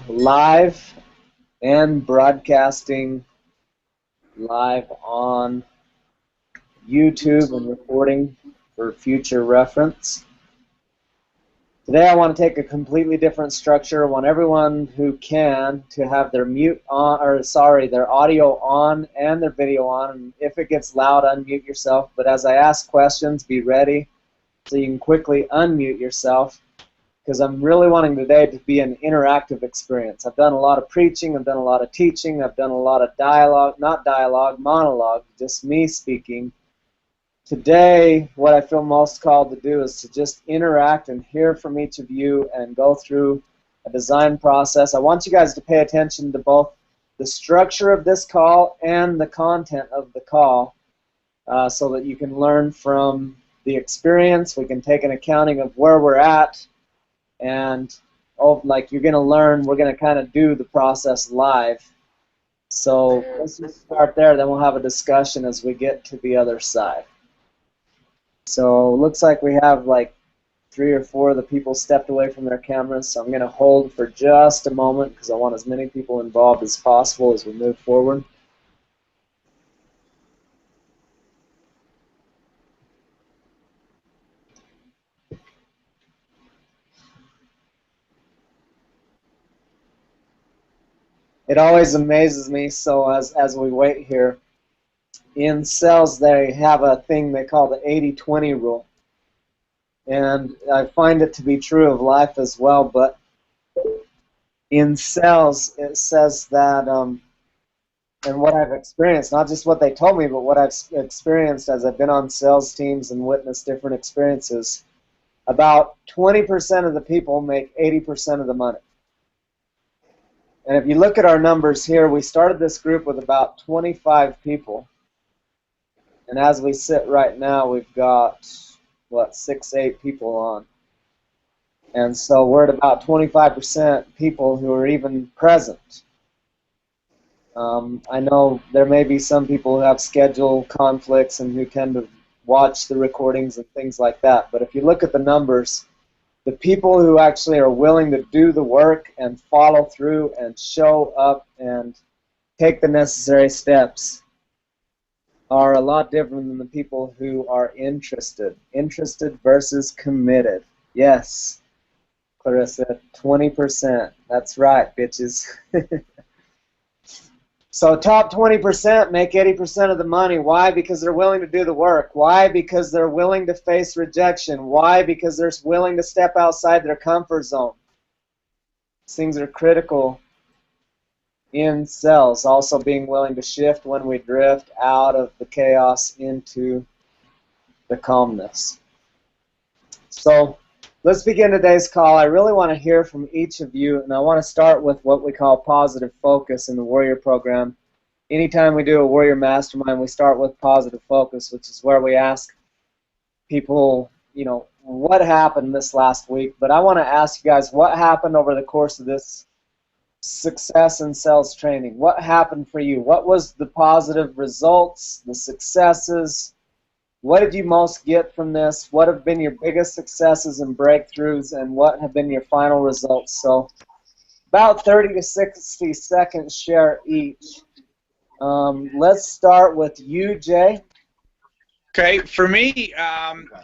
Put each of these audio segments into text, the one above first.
live and broadcasting live on YouTube and recording for future reference. Today I want to take a completely different structure. I want everyone who can to have their their audio on and their video on. And if it gets loud, unmute yourself. But as I ask questions, be ready so you can quickly unmute yourself, because I'm really wanting today to be an interactive experience. I've done a lot of preaching, I've done a lot of teaching, I've done a lot of dialogue, not dialogue, monologue, just me speaking. Today, what I feel most called to do is to just interact and hear from each of you and go through a design process. I want you guys to pay attention to both the structure of this call and the content of the call, so that you can learn from the experience. We can take an accounting of where we're at, and like you're going to learn, we're going to kind of do the process live. So let's just start there, then we'll have a discussion as we get to the other side. So it looks like we have like 3 or 4 of the people stepped away from their cameras, so I'm going to hold for just a moment because I want as many people involved as possible as we move forward. It always amazes me, so as we wait here, in sales they have a thing they call the 80-20 rule. And I find it to be true of life as well, but in sales it says that, and what I've experienced, not just what they told me, but what I've experienced as I've been on sales teams and witnessed different experiences, about 20% of the people make 80% of the money. And if you look at our numbers here, we started this group with about 25 people. And as we sit right now, we've got, what, 6, 8 people on. And so we're at about 25% people who are even present. I know there may be some people who have schedule conflicts and who tend to watch the recordings and things like that. But if you look at the numbers, the people who actually are willing to do the work and follow through and show up and take the necessary steps are a lot different than the people who are interested. Interested versus committed. Yes, Clarissa, 20%. That's right, bitches. So top 20% make 80% of the money. Why? Because they're willing to do the work. Why? Because they're willing to face rejection. Why? Because they're willing to step outside their comfort zone. These things are critical in sales. Also being willing to shift when we drift out of the chaos into the calmness. So let's begin today's call. I really want to hear from each of you, and I want to start with what we call positive focus in the Warrior program. Anytime we do a Warrior Mastermind, we start with positive focus, which is where we ask people, you know, what happened this last week. But I want to ask you guys, what happened over the course of this success in sales training? What happened for you? What was the positive results, the successes? What did you most get from this? What have been your biggest successes and breakthroughs, and what have been your final results? So about 30 to 60 seconds share each. Let's start with you, Jay. Okay, for me,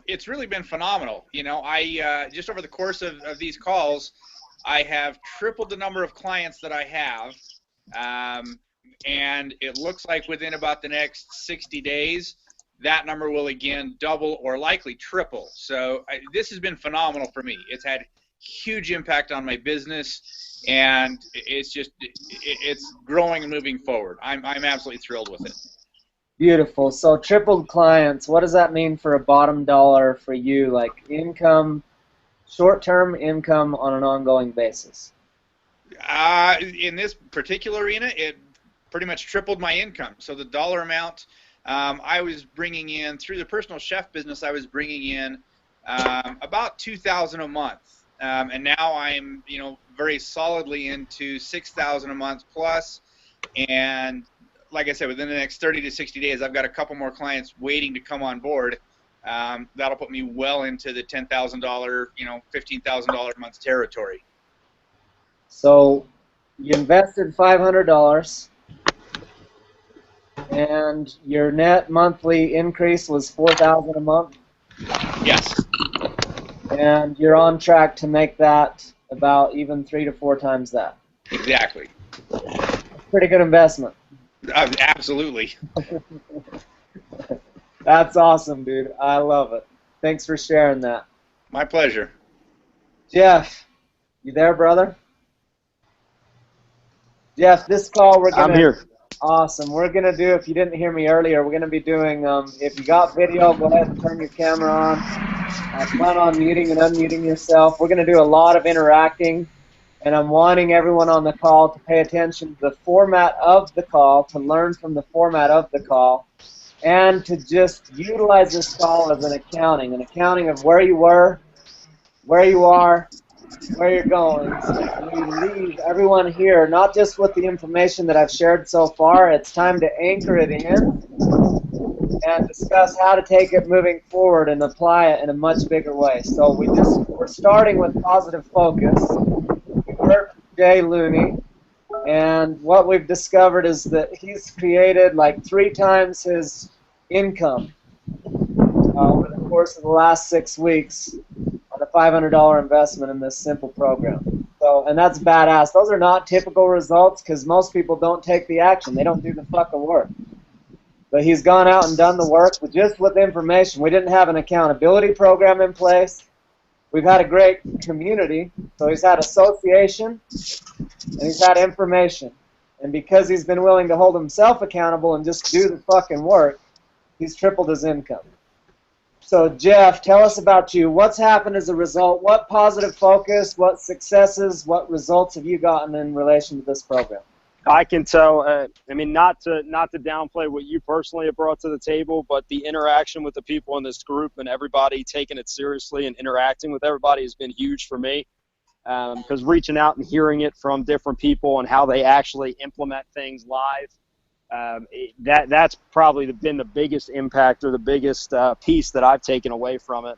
it's really been phenomenal. You know, I just over the course of these calls, I have tripled the number of clients that I have, and it looks like within about the next 60 days, that number will again double or likely triple. So this has been phenomenal for me. It's had huge impact on my business, and it's growing and moving forward. I'm absolutely thrilled with it. Beautiful. So tripled clients, what does that mean for a bottom dollar for you, like income, short-term income on an ongoing basis? In this particular arena, it pretty much tripled my income. So the dollar amount I was bringing in through the personal chef business, I was bringing in about $2,000 a month, and now I'm, you know, very solidly into $6,000 a month plus. And like I said, within the next 30 to 60 days, I've got a couple more clients waiting to come on board. That'll put me well into the $10,000, you know, $15,000 a month territory. So You invested $500, and your net monthly increase was $4,000 a month. Yes. And you're on track to make that about even 3 to 4 times that. Exactly. Pretty good investment. Absolutely. That's awesome, dude. I love it. Thanks for sharing that. My pleasure. Jeff, you there, brother? Jeff, this call we're I'm gonna here. awesome. We're gonna do. If you didn't hear me earlier, we're gonna be doing. If you got video, go ahead and turn your camera on. Plan on muting and unmuting yourself. We're gonna do a lot of interacting, and I'm wanting everyone on the call to pay attention to the format of the call, to learn from the format of the call, and to just utilize this call as an accounting of where you were, where you are, where you're going. So we leave everyone here, not just with the information that I've shared so far. It's time to anchor it in and discuss how to take it moving forward and apply it in a much bigger way. So we're starting with positive focus. We heard from Jay Looney, and what we've discovered is that he's created like 3 times his income over the course of the last 6 weeks on a $500 investment in this simple program. So, and that's badass. Those are not typical results because most people don't take the action. They don't do the fucking work. But he's gone out and done the work just with information. We didn't have an accountability program in place. We've had a great community. So he's had association and he's had information. And because he's been willing to hold himself accountable and just do the fucking work, he's tripled his income. So Jeff, tell us about you. What's happened as a result? What positive focus, what successes, what results have you gotten in relation to this program? I can tell. I mean, not to downplay what you personally have brought to the table, but the interaction with the people in this group and everybody taking it seriously and interacting with everybody has been huge for me. Because reaching out and hearing it from different people and how they actually implement things live, that's probably been the biggest impact or the biggest piece that I've taken away from it.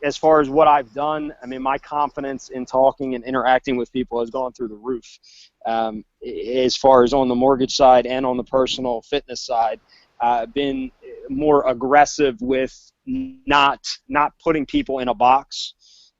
As far as what I've done, I mean, my confidence in talking and interacting with people has gone through the roof. As far as on the mortgage side and on the personal fitness side, been more aggressive with not putting people in a box.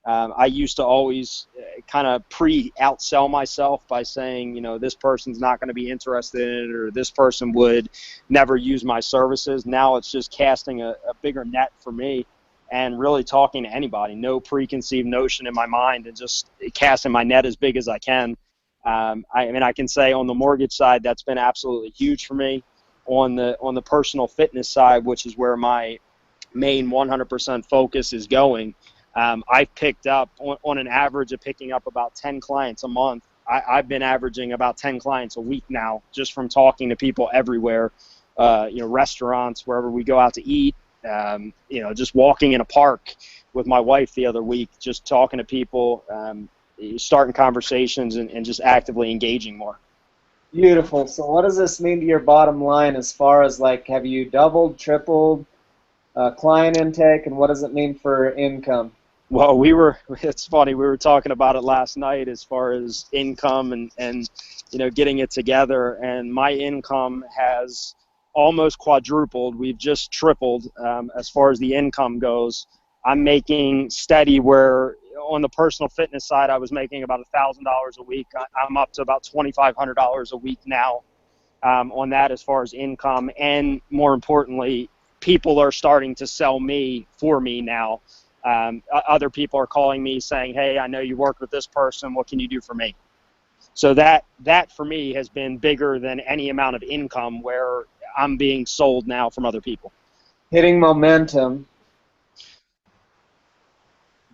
I used to always kind of outsell myself by saying, you know, this person's not going to be interested in it, or this person would never use my services. Now it's just casting a bigger net for me and really talking to anybody. No preconceived notion in my mind, and just casting my net as big as I can. I mean, I can say on the mortgage side, that's been absolutely huge for me. On the personal fitness side, which is where my main 100% focus is going, I've picked up, on an average of picking up about 10 clients a month. I've been averaging about 10 clients a week now, just from talking to people everywhere, you know, restaurants, wherever we go out to eat, you know, just walking in a park with my wife the other week, just talking to people, starting conversations and just actively engaging more. Beautiful. So what does this mean to your bottom line as far as, like, have you doubled, tripled client intake, and what does it mean for income? Well, it's funny, we were talking about it last night as far as income and you know, getting it together, and my income has almost quadrupled. We've just tripled as far as the income goes. I'm making steady where on the personal fitness side, I was making about $1,000 a week. I'm up to about $2,500 a week now on that as far as income, and more importantly, people are starting to sell me for me now. Other people are calling me saying, hey, I know you work with this person. What can you do for me? So that for me has been bigger than any amount of income, where I'm being sold now from other people. Hitting momentum.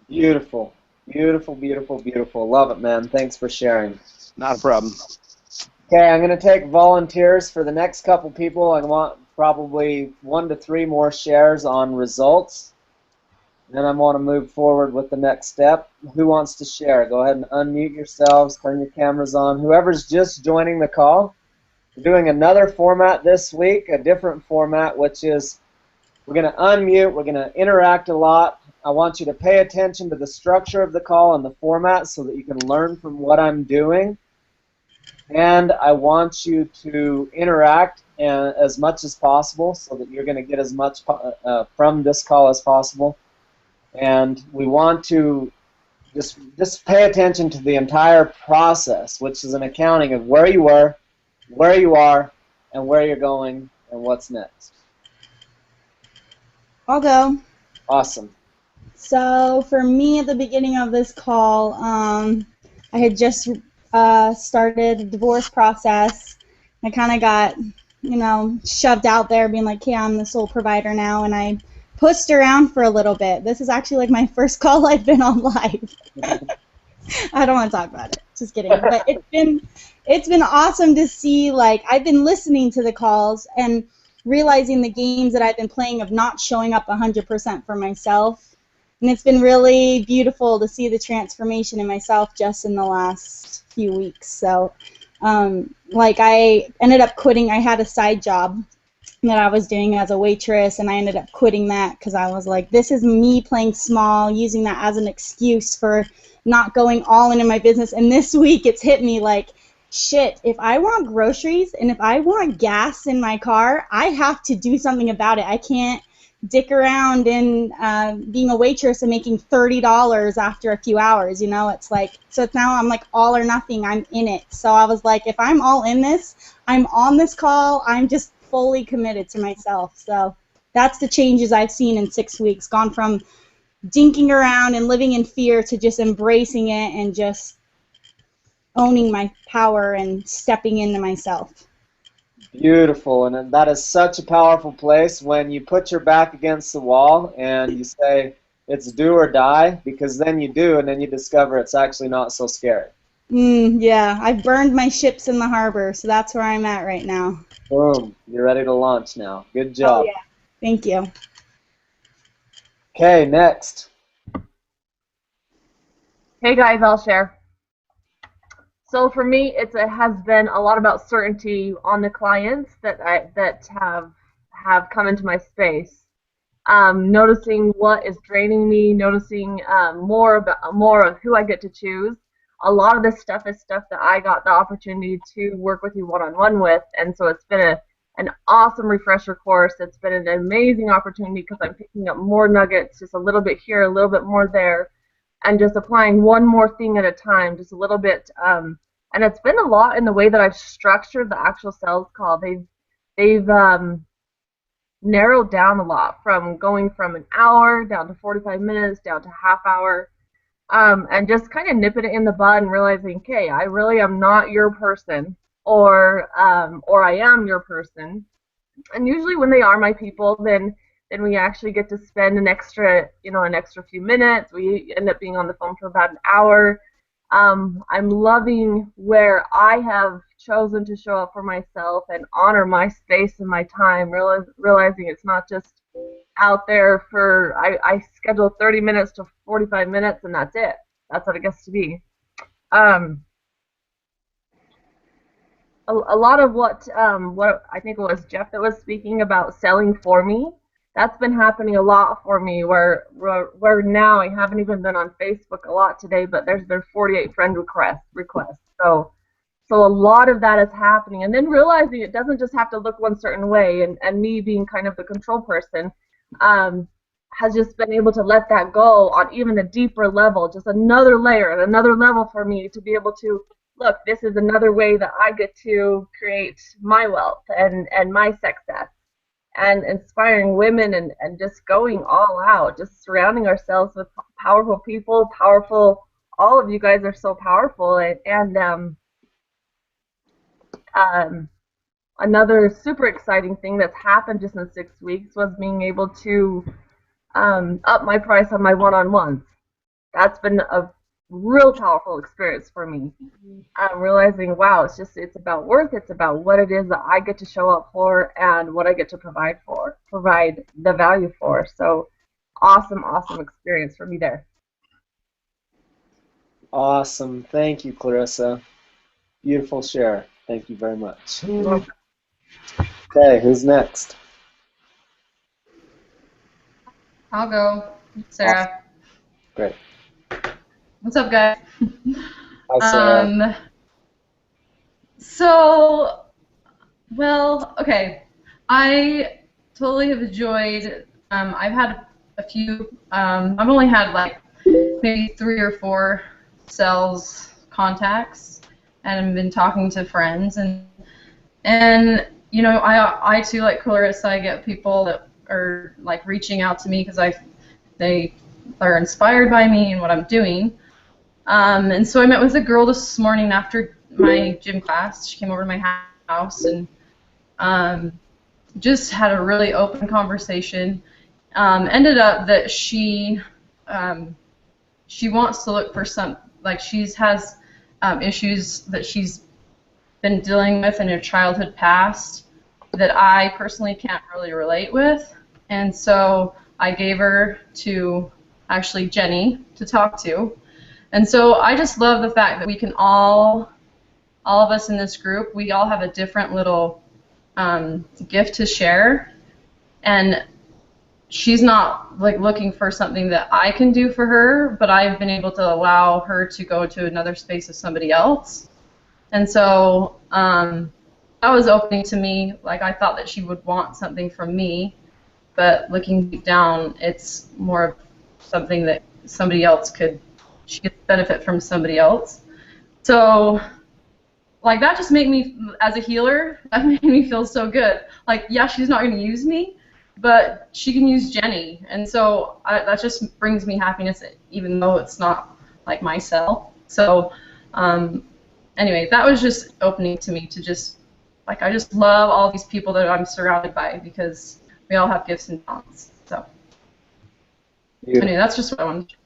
Beautiful. Beautiful, beautiful, beautiful. Love it, man. Thanks for sharing. Not a problem. Okay, I'm going to take volunteers for the next couple people. I want probably 1 to 3 more shares on results. Then I want to move forward with the next step. Who wants to share? Go ahead and unmute yourselves, turn your cameras on. Whoever's just joining the call, we're doing another format this week, a different format, which is we're going to unmute, we're going to interact a lot. I want you to pay attention to the structure of the call and the format so that you can learn from what I'm doing. and I want you to interact as much as possible so that you're going to get as much from this call as possible. And we want to just pay attention to the entire process, which is an accounting of where you were, where you are, and where you're going, and what's next. I'll go. Awesome. So for me, at the beginning of this call, I had just started a divorce process. I kind of got, shoved out there, being like, "Hey, I'm the sole provider now," and I pushed around for a little bit. This is actually like my first call I've been on live. I don't want to talk about it. Just kidding. But it's been awesome to see. Like, I've been listening to the calls and realizing the games that I've been playing of not showing up 100% for myself. And it's been really beautiful to see the transformation in myself just in the last few weeks. So, like, I ended up quitting. I had a side job that I was doing as a waitress, and I ended up quitting that because I was like, this is me playing small, using that as an excuse for not going all in my business. And this week it's hit me like, shit, if I want groceries and if I want gas in my car, I have to do something about it. I can't dick around in being a waitress and making $30 after a few hours, It's like, so it's now I'm like all or nothing. I'm in it. So I was like, if I'm all in this, I'm on this call, I'm just fully committed to myself. So that's the changes I've seen in 6 weeks, gone from dinking around and living in fear to just embracing it and just owning my power and stepping into myself. Beautiful, and that is such a powerful place when you put your back against the wall and you say it's do or die, because then you do, and then you discover it's actually not so scary. Yeah, I've burned my ships in the harbor, so that's where I'm at right now. Boom, you're ready to launch now. Good job. Oh, yeah. Thank you. Okay, next. Hey guys, I'll share. So for me, it has been a lot about certainty on the clients that have come into my space. Noticing what is draining me, noticing more of who I get to choose. A lot of this stuff is stuff that I got the opportunity to work with you one-on-one with, and so it's been an awesome refresher course. It's been an amazing opportunity because I'm picking up more nuggets, just a little bit here, a little bit more there, and just applying one more thing at a time, just a little bit. And it's been a lot in the way that I've structured the actual sales call. They've narrowed down a lot, from going from an hour down to 45 minutes, down to half hour, and just kind of nipping it in the bud and realizing, okay, I really am not your person, or I am your person. And usually when they are my people, then we actually get to spend an extra few minutes. We end up being on the phone for about an hour. I'm loving where I have chosen to show up for myself and honor my space and my time, realizing it's not just out there for, I schedule 30 minutes to 45 minutes and that's it. That's what it gets to be. A lot of what I think it was Jeff that was speaking about selling for me, that's been happening a lot for me, where now I haven't even been on Facebook a lot today, but there's been 48 friend requests. So a lot of that is happening, and then realizing it doesn't just have to look one certain way, and me being kind of the control person has just been able to let that go on even a deeper level, just another layer and another level for me to be able to look, this is another way that I get to create my wealth and my success, and inspiring women and just going all out, just surrounding ourselves with powerful people, all of you guys are so powerful, and another super exciting thing that's happened just in 6 weeks was being able to up my price on my one-on-ones. That's been a real powerful experience for me. I'm realizing, wow, it's about worth, it's about what it is that I get to show up for and what I get to provide the value for. So awesome experience for me there. Awesome. Thank you, Clarissa. Beautiful share. Thank you very much. Okay, who's next? I'll go. Sarah. Awesome. Great. What's up, guys? Hi, Sarah. So, well, okay. I totally have enjoyed. I've had a few. I've only had like maybe 3 or 4 sales contacts, and I've been talking to friends, and you know, I too, like Clarissa, I get people that are like reaching out to me because they are inspired by me and what I'm doing. And so I met with a girl this morning after my gym class. She came over to my house and um, just had a really open conversation. Ended up that she wants to look for some, like has issues that she's been dealing with in her childhood past that I personally can't really relate with. And so I gave her to actually Jenny to talk to. And so I just love the fact that we can all of us in this group, we all have a different little gift to share. And she's not like looking for something that I can do for her, but I've been able to allow her to go to another space of somebody else. And so that was opening to me. Like, I thought that she would want something from me, but looking deep down, it's more of something that she could benefit from somebody else. So, like, that just made me, as a healer, that made me feel so good. Like, yeah, she's not going to use me, but she can use Jenny. And so that just brings me happiness, even though it's not like my cell. So, anyway, that was just opening to me to just, like, I just love all these people that I'm surrounded by because we all have gifts and talents. So, anyway, that's just what I wanted to share.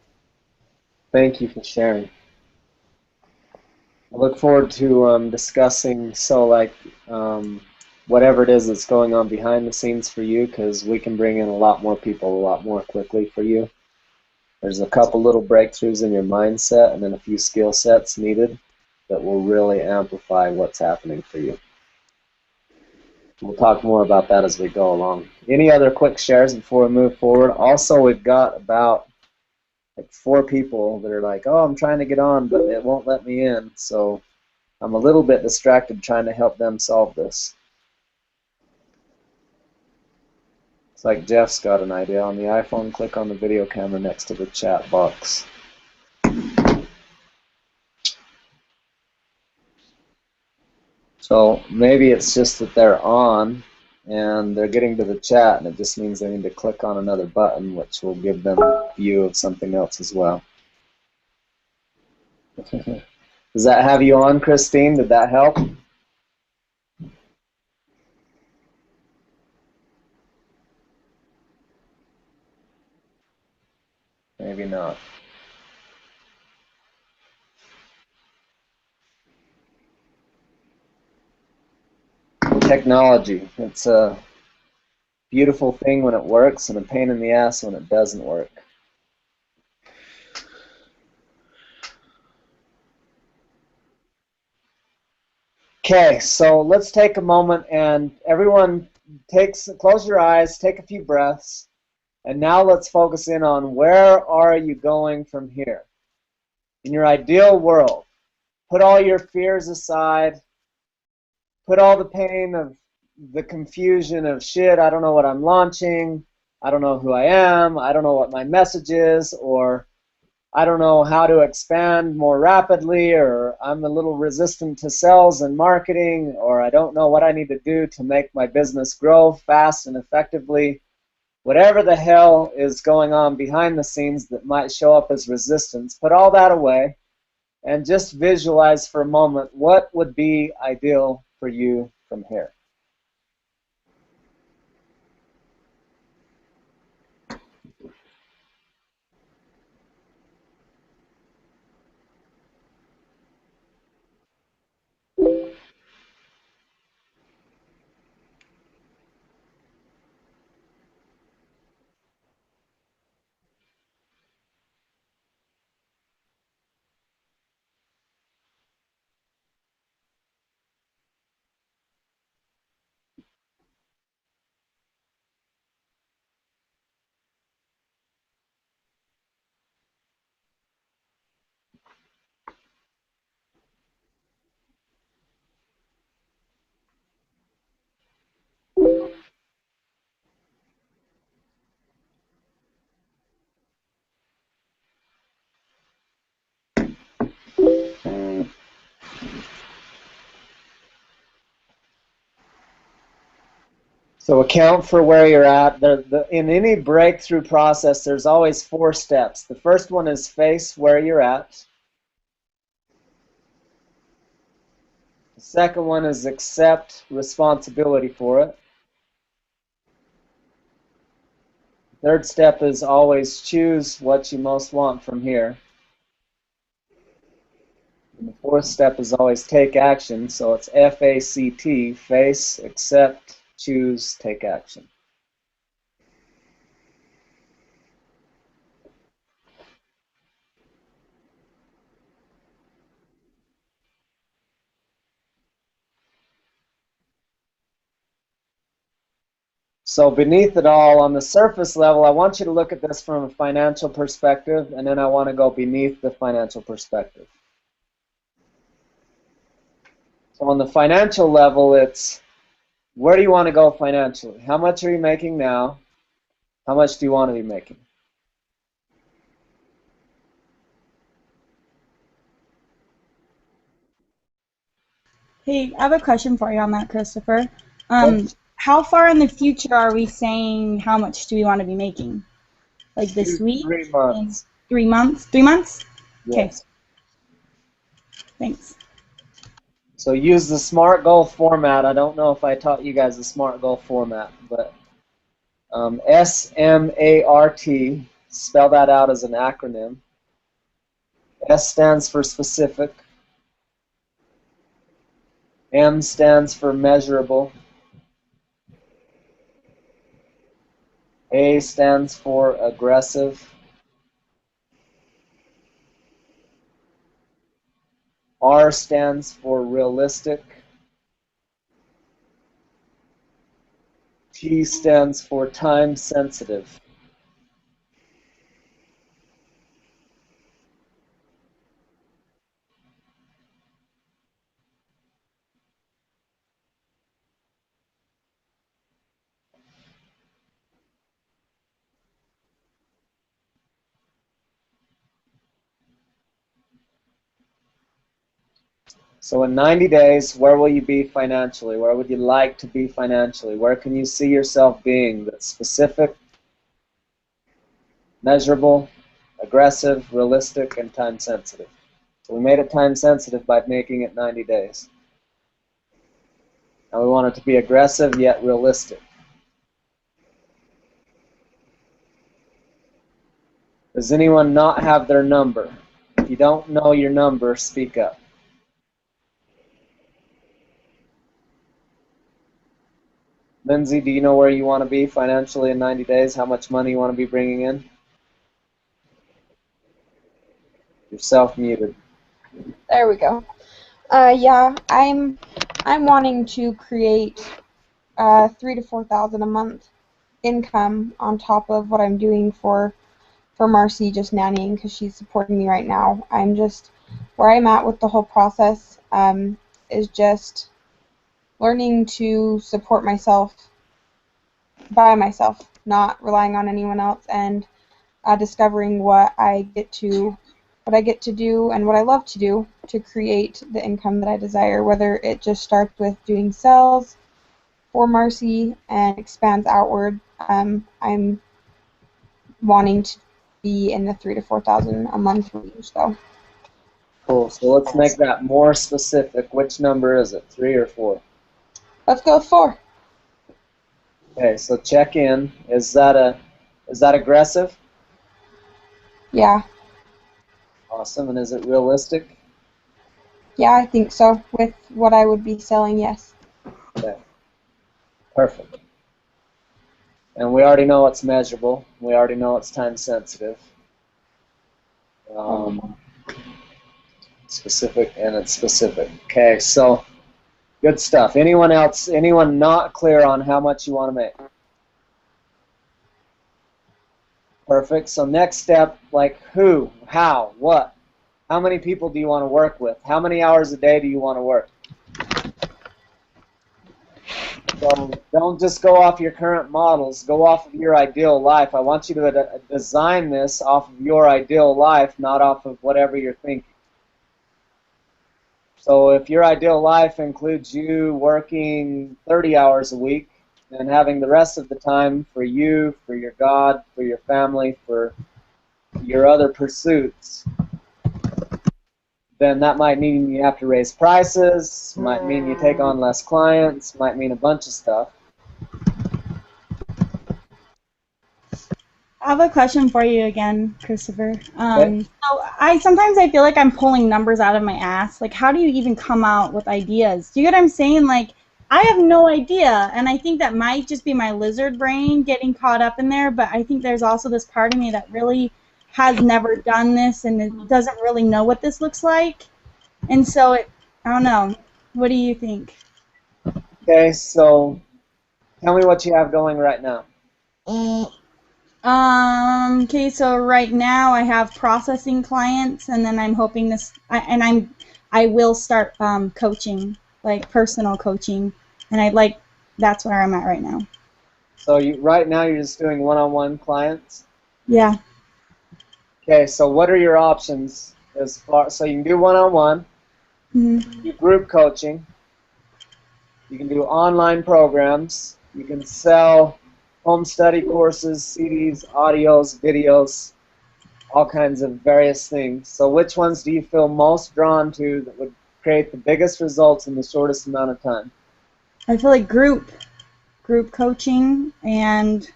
Thank you for sharing. I look forward to discussing, whatever it is that's going on behind the scenes for you, because we can bring in a lot more people a lot more quickly for you. There's a couple little breakthroughs in your mindset and then a few skill sets needed that will really amplify what's happening for you. We'll talk more about that as we go along. Any other quick shares before we move forward? Also, we've got about like 4 people that are like, oh, I'm trying to get on, but it won't let me in. So I'm a little bit distracted trying to help them solve this. It's like Jeff's got an idea. On the iPhone, click on the video camera next to the chat box. So maybe it's just that they're on and they're getting to the chat, and it just means they need to click on another button, which will give them a view of something else as well. Does that have you on, Christine? Did that help? Maybe not. Technology. It's a beautiful thing when it works and a pain in the ass when it doesn't work. Okay, so let's take a moment and everyone close your eyes, take a few breaths, and now let's focus in on where are you going from here. In your ideal world, put all your fears aside, put all the pain of the confusion of shit, I don't know what I'm launching, I don't know who I am, I don't know what my message is, or I don't know how to expand more rapidly, or I'm a little resistant to sales and marketing, or I don't know what I need to do to make my business grow fast and effectively. Whatever the hell is going on behind the scenes that might show up as resistance, put all that away and just visualize for a moment what would be ideal for you from here. So account for where you're at. In any breakthrough process, there's always 4 steps. The first one is face where you're at. The second one is accept responsibility for it. Third step is always choose what you most want from here. And the fourth step is always take action, so it's FACT, face, accept, choose, take action. So beneath it all, on the surface level, I want you to look at this from a financial perspective, and then I want to go beneath the financial perspective. So on the financial level, it's where do you want to go financially? How much are you making now? How much do you want to be making? Hey, I have a question for you on that, Christopher. Okay. How far in the future are we saying how much do we want to be making? Like this 2 to week? 3 In months. 3 months? 3 months? Okay, Yes. thanks. So use the SMART goal format. I don't know if I taught you guys the SMART goal format, but SMART, spell that out as an acronym. S stands for specific. M stands for measurable. A stands for aggressive. R stands for realistic. T stands for time sensitive. So in 90 days, where will you be financially? Where would you like to be financially? Where can you see yourself being that's specific, measurable, aggressive, realistic, and time sensitive? So we made it time sensitive by making it 90 days. Now we want it to be aggressive yet realistic. Does anyone not have their number? If you don't know your number, speak up. Lindsay, do you know where you want to be financially in 90 days? How much money you want to be bringing in? You're self-muted. There we go. Yeah, I'm wanting to create 3 to 4,000 a month income on top of what I'm doing for Marcy, just nannying because she's supporting me right now. I'm just where I'm at with the whole process is just learning to support myself by myself, not relying on anyone else, and discovering what I get to do and what I love to do to create the income that I desire, whether it just starts with doing sales for Marcy and expands outward. I'm wanting to be in the 3 to 4,000 a month range, though. Cool. So let's make that more specific. Which number is it? 3 or 4? Let's go with 4. Okay, so check in. Is that aggressive? Yeah. Awesome. And is it realistic? Yeah, I think so. With what I would be selling, yes. Okay. Perfect. And we already know it's measurable. We already know it's time sensitive. Specific, and it's specific. Okay, so good stuff. Anyone else? Anyone not clear on how much you want to make? Perfect. So next step, like who, how, what? How many people do you want to work with? How many hours a day do you want to work? So don't just go off your current models. Go off of your ideal life. I want you to design this off of your ideal life, not off of whatever you're thinking. So if your ideal life includes you working 30 hours a week, and having the rest of the time for you, for your God, for your family, for your other pursuits, then that might mean you have to raise prices, might mean you take on less clients, might mean a bunch of stuff. I have a question for you again, Christopher. Okay. So sometimes I feel like I'm pulling numbers out of my ass. Like, how do you even come out with ideas? Do you get what I'm saying? Like, I have no idea, and I think that might just be my lizard brain getting caught up in there. But I think there's also this part of me that really has never done this and it doesn't really know what this looks like. And so I don't know. What do you think? Okay, so tell me what you have going right now. Okay, so right now I have processing clients, and then I'm hoping I will start coaching, like personal coaching, and that's where I'm at right now. So right now you're just doing one-on-one clients? Yeah. Okay, so what are your options as far, so you can do one-on-one, Mm-hmm. do group coaching, you can do online programs, you can sell home study courses, CDs, audios, videos, all kinds of various things. So which ones do you feel most drawn to that would create the biggest results in the shortest amount of time? I feel like group coaching and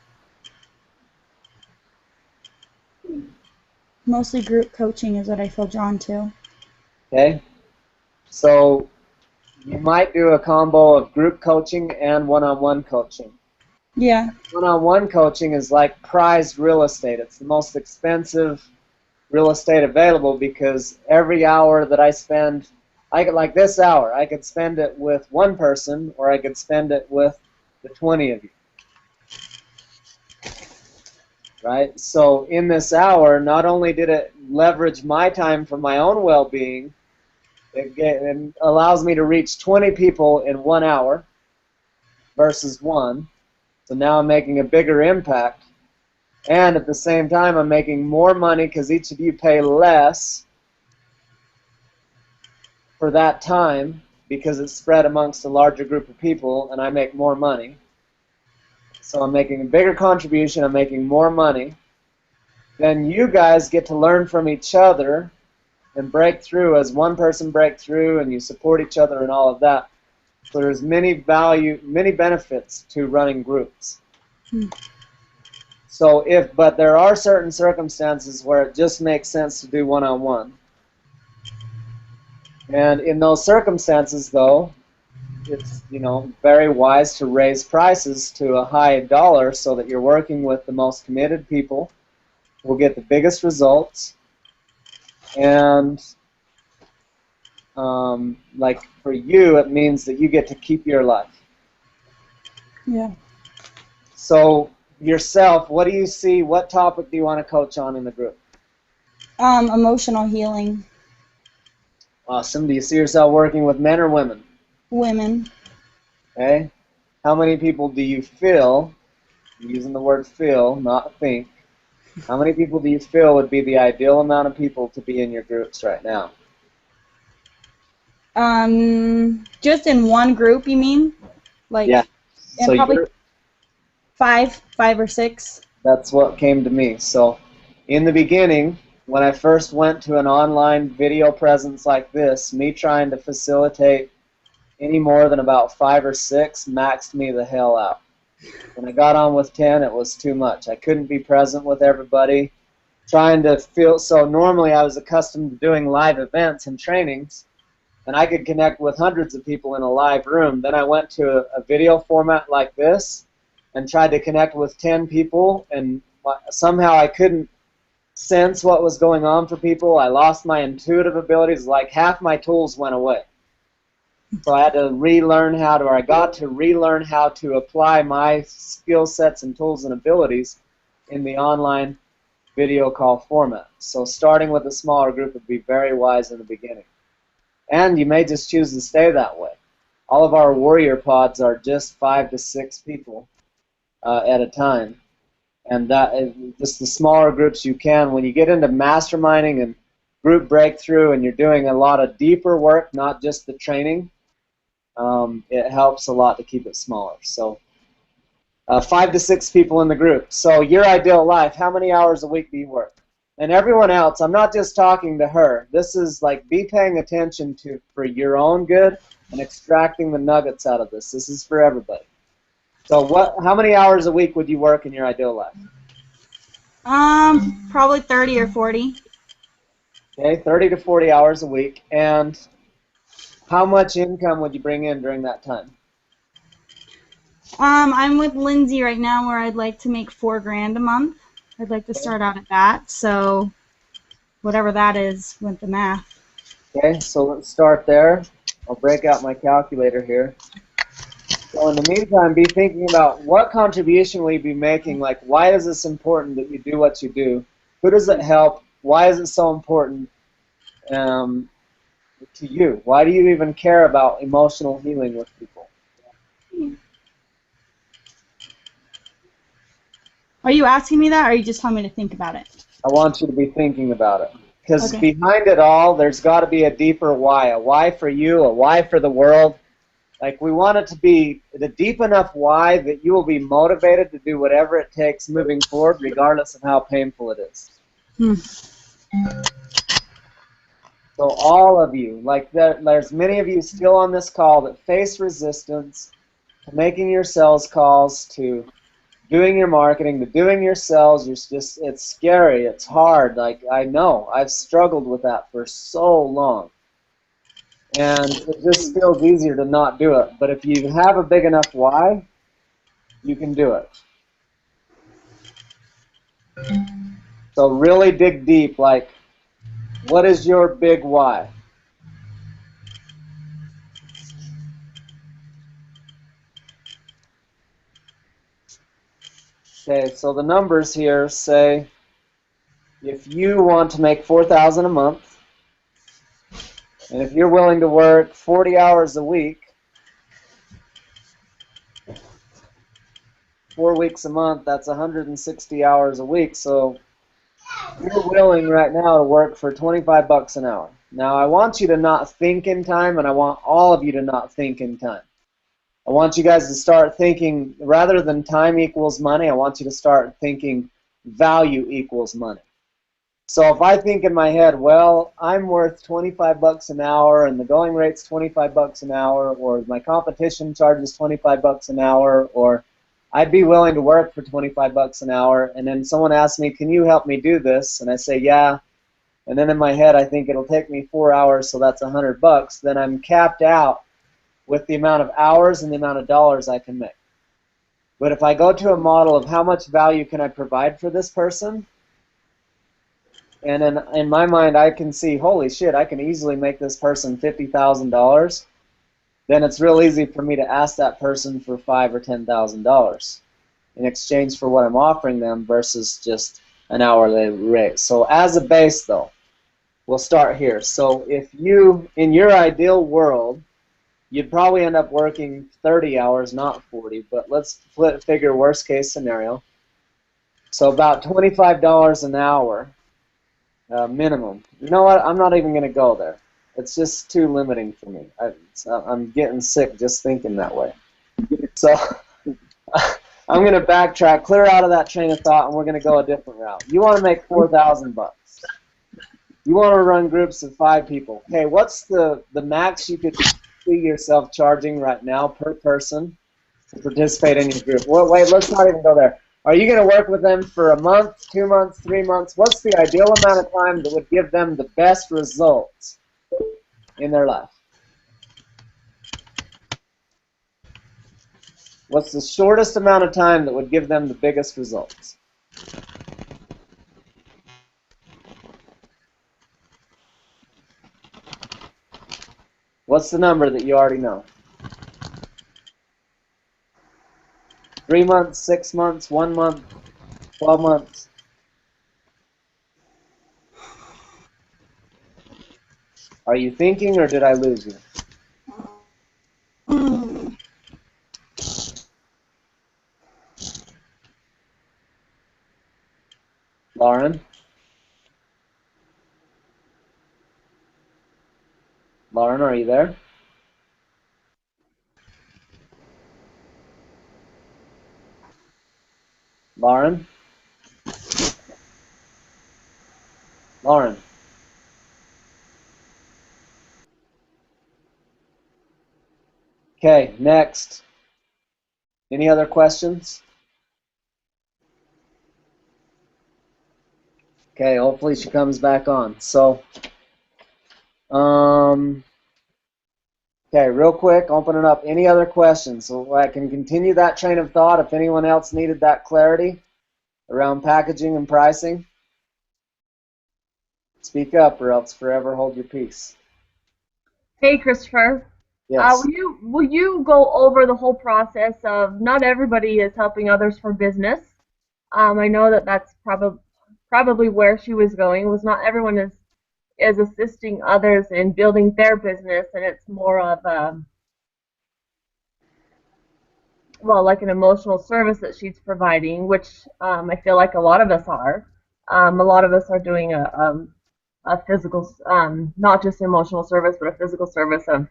mostly group coaching is what I feel drawn to. Okay, so you might do a combo of group coaching and one-on-one coaching. Yeah. One-on-one coaching is like prized real estate. It's the most expensive real estate available because every hour that I spend, like this hour, I could spend it with one person or I could spend it with the 20 of you. Right? So in this hour, not only did it leverage my time for my own well-being, it allows me to reach 20 people in 1 hour versus one. So now I'm making a bigger impact. And at the same time, I'm making more money because each of you pay less for that time because it's spread amongst a larger group of people, and I make more money. So I'm making a bigger contribution, I'm making more money. Then you guys get to learn from each other and break through as one person break through, and you support each other and all of that. So there's many benefits to running groups. So but there are certain circumstances where it just makes sense to do one-on-one. And in those circumstances, though, it's very wise to raise prices to a high dollar so that you're working with the most committed people who will get the biggest results. And like for you, it means that you get to keep your life. Yeah. So yourself, what do you see? What topic do you want to coach on in the group? Emotional healing. Awesome. Do you see yourself working with men or women? Women. Okay. How many people do you feel, I'm using the word feel, not think, how many people do you feel would be the ideal amount of people to be in your groups right now? Just in one group, you mean? Like, yeah. And So probably five or six. That's what came to me. So in the beginning, when I first went to an online video presence like this, me trying to facilitate any more than about 5 or 6 maxed me the hell out. When I got on with 10, it was too much. I couldn't be present with everybody. Trying to feel, so normally I was accustomed to doing live events and trainings, and I could connect with hundreds of people in a live room. Then I went to a video format like this and tried to connect with 10 people, and somehow I couldn't sense what was going on for people. I lost my intuitive abilities. Like half my tools went away. So I had to relearn how to, or I got to relearn how to apply my skill sets and tools and abilities in the online video call format. So starting with a smaller group would be very wise in the beginning. And you may just choose to stay that way. All of our warrior pods are just 5 to 6 people at a time. And that is just the smaller groups you can. When you get into masterminding and group breakthrough and you're doing a lot of deeper work, not just the training, it helps a lot to keep it smaller. So 5 to 6 people in the group. So your ideal life, how many hours a week do you work? And everyone else, I'm not just talking to her. This is like be paying attention to for your own good and extracting the nuggets out of this. This is for everybody. So how many hours a week would you work in your ideal life? Probably 30 or 40. Okay, 30 to 40 hours a week. And how much income would you bring in during that time? I'm with Lindsay right now where I'd like to make $4,000 a month. I'd like to start out at that, so whatever that is with the math. Okay, so let's start there. I'll break out my calculator here. So in the meantime, be thinking about what contribution will you be making, like why is this important that you do what you do? Who does it help? Why is it so important to you? Why do you even care about emotional healing with people? Are you asking me that, or are you just telling me to think about it? I want you to be thinking about it. Because Okay. behind it all, there's got to be a deeper why. A why for you, a why for the world. Like we want it to be the deep enough why that you will be motivated to do whatever it takes moving forward, regardless of how painful it is. So all of you, like there's many of you still on this call that face resistance to making your sales calls, to doing your marketing, to doing your sales. It's scary, it's hard. Like I know, I've struggled with that for so long. And it just feels easier to not do it. But if you have a big enough why, you can do it. So really dig deep, like, what is your big why? Okay, so the numbers here say if you want to make $4,000 a month, and if you're willing to work 40 hours a week, 4 weeks a month, that's 160 hours a week. So you're willing right now to work for 25 bucks an hour. Now I want you to not think in time, and I want all of you to not think in time. I want you guys to start thinking, rather than time equals money, I want you to start thinking value equals money. So if I think in my head, well, I'm worth 25 bucks an hour and the going rate's 25 bucks an hour, or my competition charges 25 bucks an hour, or I'd be willing to work for 25 bucks an hour, and then someone asks me, can you help me do this? And I say, yeah. And then in my head I think it'll take me 4 hours, so that's 100 bucks. Then I'm capped out with the amount of hours and the amount of dollars I can make. But if I go to a model of how much value can I provide for this person, and in my mind I can see, holy shit, I can easily make this person $50,000, then it's real easy for me to ask that person for $5,000 or $10,000 in exchange for what I'm offering them versus just an hourly rate. So as a base, though, we'll start here. So if you, in your ideal world, you'd probably end up working 30 hours, not 40, but let's figure worst case scenario. So about $25 an hour minimum. You know what? I'm not even going to go there. It's just too limiting for me. I'm getting sick just thinking that way. So I'm going to backtrack, clear out of that train of thought, and we're going to go a different route. You want to make 4,000 bucks. You want to run groups of 5 people. Okay, what's the max you could see yourself charging right now per person to participate in your group? Well, wait, let's not even go there. Are you going to work with them for a month, 2 months, 3 months? What's the ideal amount of time that would give them the best results in their life? What's the shortest amount of time that would give them the biggest results? What's the number that you already know? 3 months, 6 months, 1 month, 12 months? Are you thinking, or did I lose you? Lauren? Lauren, are you there? Lauren? Lauren? Okay, next. Any other questions? Okay, hopefully she comes back on. So, okay, real quick, open it up. Any other questions? So I can continue that train of thought if anyone else needed that clarity around packaging and pricing. Speak up or else forever hold your peace. Hey, Christopher. Yes. Will you go over the whole process of not everybody is helping others for business? I know that that's probably where she was going. Was not everyone is assisting others in building their business, and it's more of well, like an emotional service that she's providing, which I feel like a lot of us are. A lot of us are doing a physical, not just emotional service, but a physical service of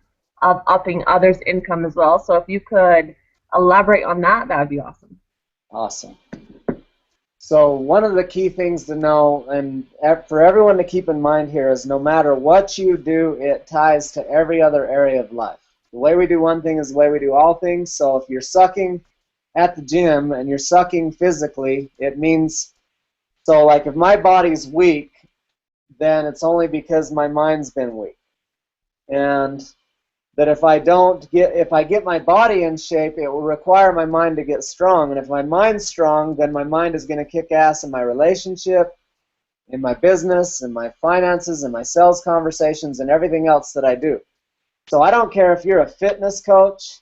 upping others' income as well. So if you could elaborate on that, that would be awesome. Awesome. So one of the key things to know, and for everyone to keep in mind here, is no matter what you do, it ties to every other area of life. The way we do one thing is the way we do all things. So if you're sucking at the gym and you're sucking physically, it means, so like if my body's weak, then it's only because my mind's been weak. And that if I get my body in shape, it will require my mind to get strong. And if my mind's strong, then my mind is going to kick ass in my relationship, in my business, in my finances, in my sales conversations, and everything else that I do. So I don't care if you're a fitness coach.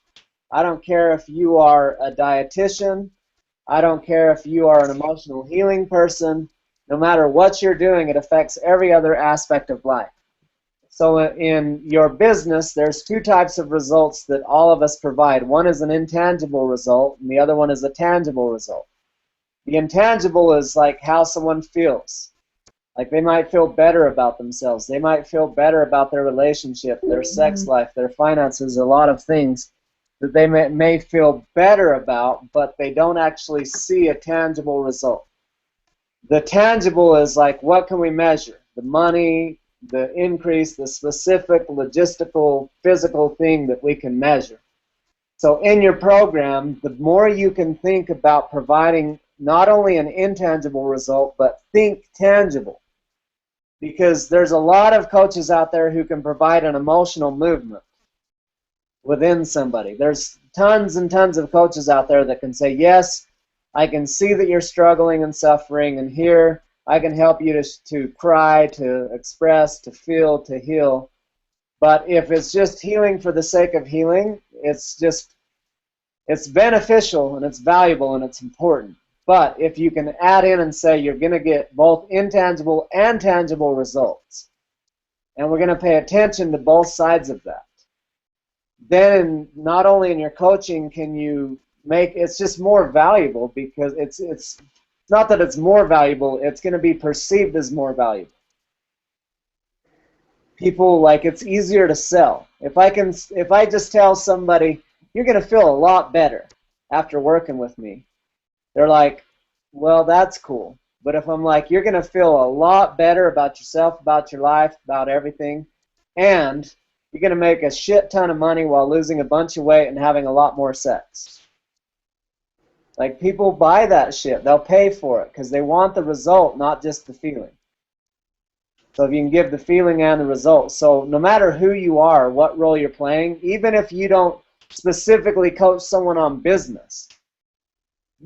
I don't care if you are a dietitian. I don't care if you are an emotional healing person. No matter what you're doing, it affects every other aspect of life. So in your business, there's two types of results that all of us provide. One is an intangible result, and the other one is a tangible result. The intangible is like how someone feels. Like they might feel better about themselves. They might feel better about their relationship, their sex life, their finances, a lot of things that they may feel better about, but they don't actually see a tangible result. The tangible is like, what can we measure? The money, the increase, the specific logistical, physical thing that we can measure. So in your program, the more you can think about providing not only an intangible result, but think tangible. Because there's a lot of coaches out there who can provide an emotional movement within somebody. There's tons and tons of coaches out there that can say, yes, I can see that you're struggling and suffering, and here I can help you to cry, to express, to feel, to heal. But if it's just healing for the sake of healing, it's beneficial and it's valuable and it's important. But if you can add in and say you're going to get both intangible and tangible results, and we're going to pay attention to both sides of that, then not only in your coaching can you make it's just more valuable, because it's not that it's more valuable, it's going to be perceived as more valuable. People, like, it's easier to sell. If I just tell somebody you're going to feel a lot better after working with me, they're like, well, that's cool. But if I'm like, you're going to feel a lot better about yourself, about your life, about everything, and you're going to make a shit ton of money while losing a bunch of weight and having a lot more sex. Like, people buy that shit. They'll pay for it because they want the result, not just the feeling. So if you can give the feeling and the result. So no matter who you are, what role you're playing, even if you don't specifically coach someone on business,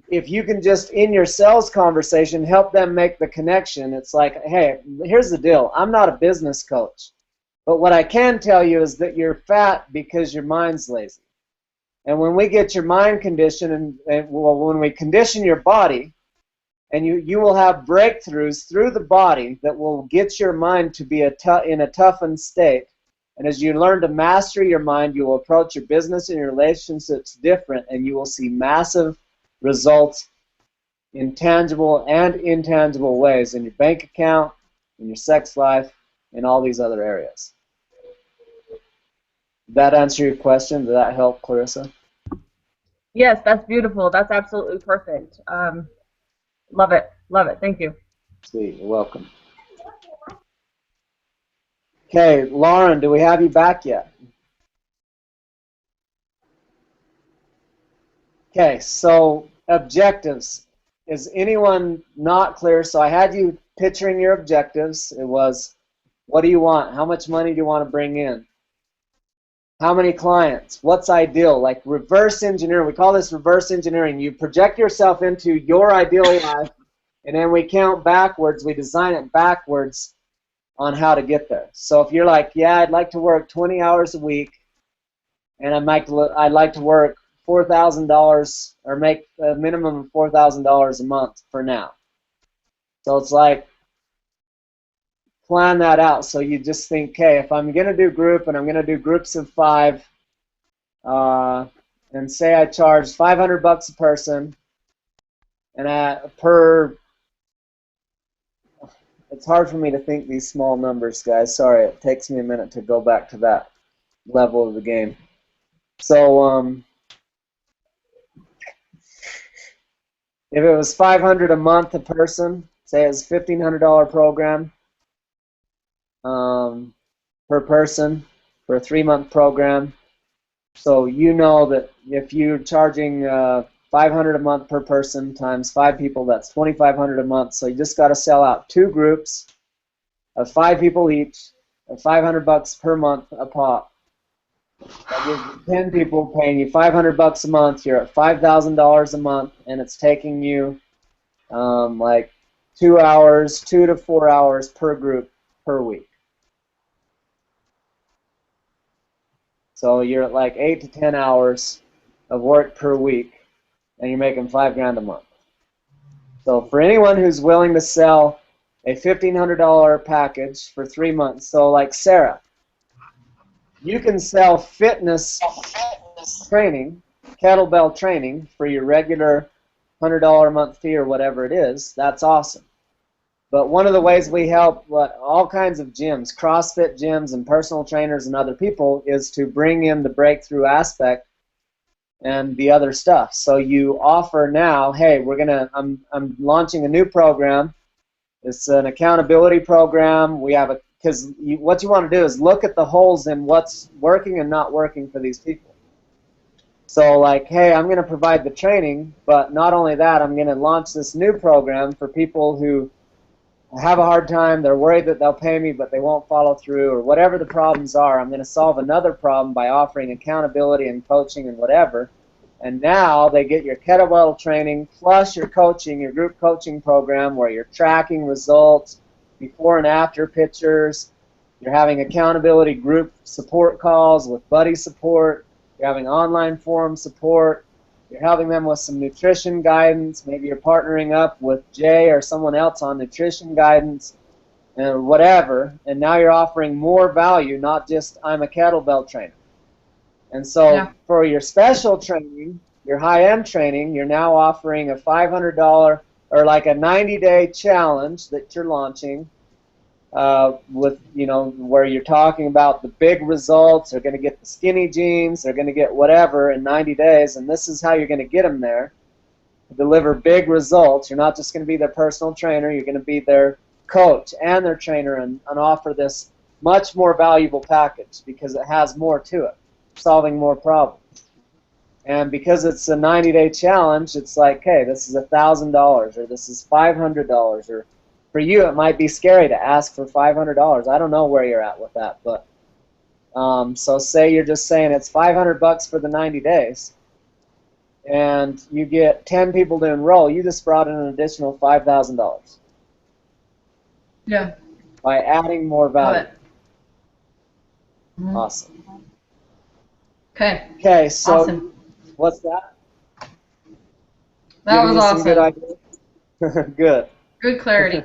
if you can just, in your sales conversation, help them make the connection, it's like, hey, here's the deal. I'm not a business coach. But what I can tell you is that you're fat because your mind's lazy. And when we get your mind conditioned, when we condition your body, and you will have breakthroughs through the body that will get your mind to be in a toughened state. And as you learn to master your mind, you will approach your business and your relationships different, and you will see massive results in tangible and intangible ways in your bank account, in your sex life, in all these other areas. Did that answer your question? Did that help, Clarissa? Yes, that's beautiful. That's absolutely perfect. Love it. Love it. Thank you. Sweet. You're welcome. Okay, Lauren, do we have you back yet? Okay, so objectives. Is anyone not clear? So I had you picturing your objectives. It was, what do you want? How much money do you want to bring in? How many clients? What's ideal? Like reverse engineering. We call this reverse engineering. You project yourself into your ideal life, and then we count backwards. We design it backwards on how to get there. So if you're like, yeah, I'd like to work 20 hours a week, and I'd like to work $4,000 or make a minimum of $4,000 a month for now. So it's like, plan that out. So you just think, okay, if I'm going to do group and I'm going to do groups of 5, and say I charge $500 a person, and it's hard for me to think these small numbers, guys. Sorry, it takes me a minute to go back to that level of the game. So if it was $500 a month a person, say it's a $1,500 program per person for a 3-month program. So you know that if you're charging $500 a month per person times 5 people, that's $2,500 a month. So you just got to sell out 2 groups of 5 people each at $500 per month a pop. That gives you 10 people paying you $500 a month. You're at $5,000 a month, and it's taking you like 2 to 4 hours per group per week. So you're at like 8 to 10 hours of work per week, and you're making $5,000 a month. So for anyone who's willing to sell a $1,500 package for 3 months, so like Sarah, you can sell fitness training, kettlebell training for your regular $100 a month fee or whatever it is. That's awesome. But one of the ways we help all kinds of gyms, CrossFit gyms and personal trainers and other people, is to bring in the breakthrough aspect and the other stuff. So you offer now, hey, I'm launching a new program. It's an accountability program. Because what you want to do is look at the holes in what's working and not working for these people. So like, hey, I'm going to provide the training, but not only that, I'm going to launch this new program for people who have a hard time, they're worried that they'll pay me but they won't follow through, or whatever the problems are. I'm going to solve another problem by offering accountability and coaching and whatever. And now they get your kettlebell training plus your coaching, your group coaching program where you're tracking results, before and after pictures. You're having accountability group support calls with buddy support. You're having online forum support. You're helping them with some nutrition guidance. Maybe you're partnering up with Jay or someone else on nutrition guidance and whatever. And now you're offering more value, not just I'm a kettlebell trainer. And so for your special training, your high-end training, you're now offering a $500 or like a 90-day challenge that you're launching with, where you're talking about the big results. They're going to get the skinny jeans. They're going to get whatever in 90 days, and this is how you're going to get them there. To deliver big results. You're not just going to be their personal trainer. You're going to be their coach and their trainer and offer this much more valuable package because it has more to it, solving more problems. And because it's a 90-day challenge, it's like, hey, this is $1,000 or this is $500 or for you, it might be scary to ask for $500. I don't know where you're at with that, but so say you're just saying it's $500 for the 90 days, and you get 10 people to enroll. You just brought in an additional $5,000. Yeah. By adding more value. Mm-hmm. Awesome. Okay. Okay, so awesome. What's that? That Giving was you some awesome. good ideas? Good. Good clarity.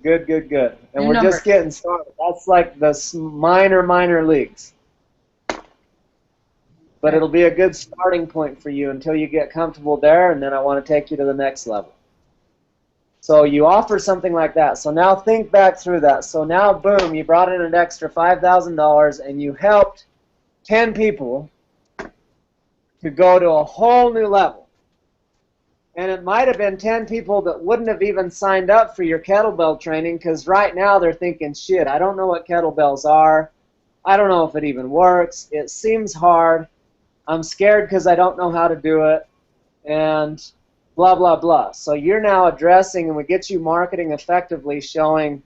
Good. And New we're numbers. just getting started. That's like the minor leagues. But it'll be a good starting point for you until you get comfortable there, and then I want to take you to the next level. So you offer something like that. So now think back through that. So now, boom, you brought in an extra $5,000, and you helped 10 people to go to a whole new level. And it might have been 10 people that wouldn't have even signed up for your kettlebell training because right now they're thinking, shit, I don't know what kettlebells are. I don't know if it even works. It seems hard. I'm scared because I don't know how to do it. And blah, blah, blah. So you're now addressing, and we get you marketing effectively, showing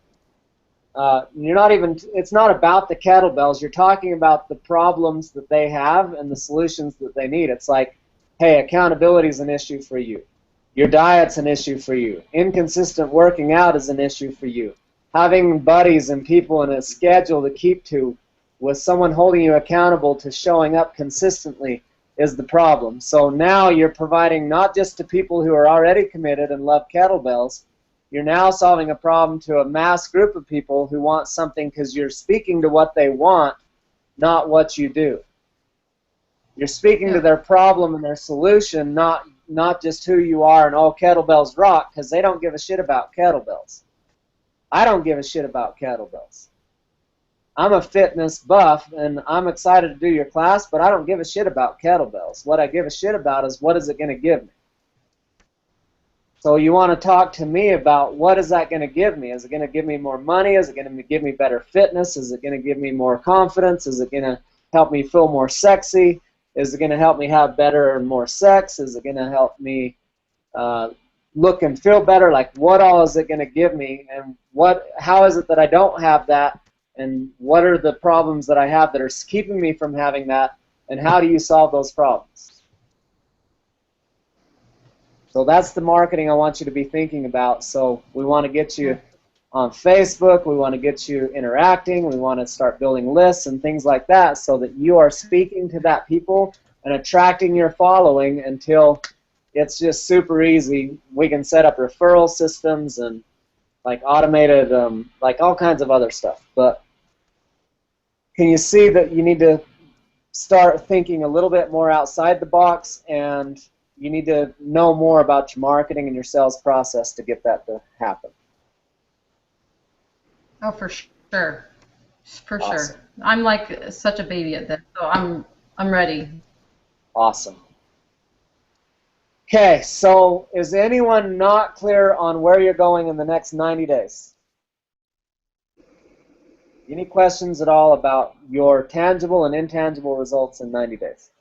you're not even, it's not about the kettlebells. You're talking about the problems that they have and the solutions that they need. It's like, hey, accountability is an issue for you. Your diet's an issue for you. Inconsistent working out is an issue for you. Having buddies and people in a schedule to keep to with someone holding you accountable to showing up consistently is the problem. So now you're providing not just to people who are already committed and love kettlebells, you're now solving a problem to a mass group of people who want something because you're speaking to what they want, not what you do. You're speaking to their problem and their solution, not just who you are and, oh, kettlebells rock, because they don't give a shit about kettlebells. I don't give a shit about kettlebells. I'm a fitness buff, and I'm excited to do your class, but I don't give a shit about kettlebells. What I give a shit about is what is it going to give me. So you want to talk to me about what is that going to give me? Is it going to give me more money? Is it going to give me better fitness? Is it going to give me more confidence? Is it going to help me feel more sexy? Is it going to help me have better and more sex? Is it going to help me look and feel better? Like, what all is it going to give me? And how is it that I don't have that? And what are the problems that I have that are keeping me from having that? And how do you solve those problems? So that's the marketing I want you to be thinking about. So we want to get you on Facebook. We want to get you interacting. We want to start building lists and things like that so that you are speaking to that people and attracting your following until it's just super easy. We can set up referral systems and like automated, like all kinds of other stuff. But can you see that you need to start thinking a little bit more outside the box, and you need to know more about your marketing and your sales process to get that to happen? Oh, for sure. For Awesome. sure. I'm like such a baby at this, so I'm ready. Awesome. Okay, so is anyone not clear on where you're going in the next 90 days? Any questions at all about your tangible and intangible results in 90 days?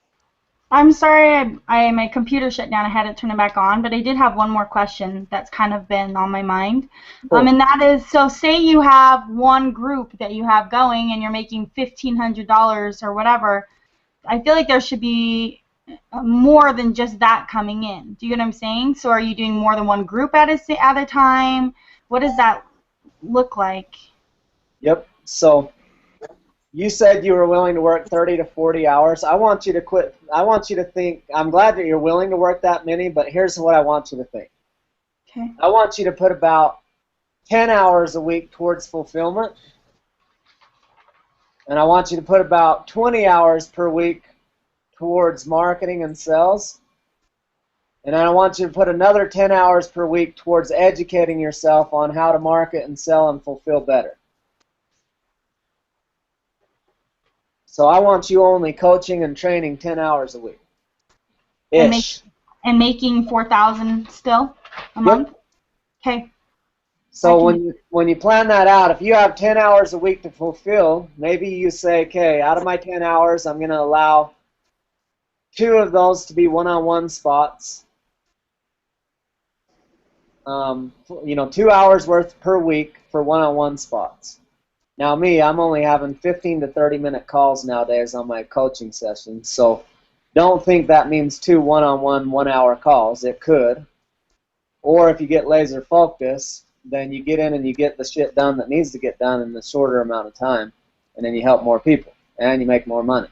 I'm sorry, my computer shut down. I had to turn it back on, but I did have one more question that's kind of been on my mind. Cool. And that is, so say you have one group that you have going and you're making $1,500 or whatever. I feel like there should be more than just that coming in. Do you get what I'm saying? So are you doing more than one group at a time? What does that look like? Yep. So you said you were willing to work 30 to 40 hours. I want you to quit. I want you to think, I'm glad that you're willing to work that many, but here's what I want you to think. Okay. I want you to put about 10 hours a week towards fulfillment, and I want you to put about 20 hours per week towards marketing and sales, and I want you to put another 10 hours per week towards educating yourself on how to market and sell and fulfill better. So I want you only coaching and training 10 hours a week. Ish. And making $4,000 still a month? Okay. So when you plan that out, if you have 10 hours a week to fulfill, maybe you say, okay, out of my 10 hours, I'm going to allow 2 of those to be one-on-one spots. 2 hours worth per week for one-on-one spots. Now me, I'm only having 15 to 30-minute calls nowadays on my coaching sessions, so don't think that means 2 one-on-one 1-hour calls. It could. Or if you get laser focused, then you get in and you get the shit done that needs to get done in the shorter amount of time, and then you help more people, and you make more money.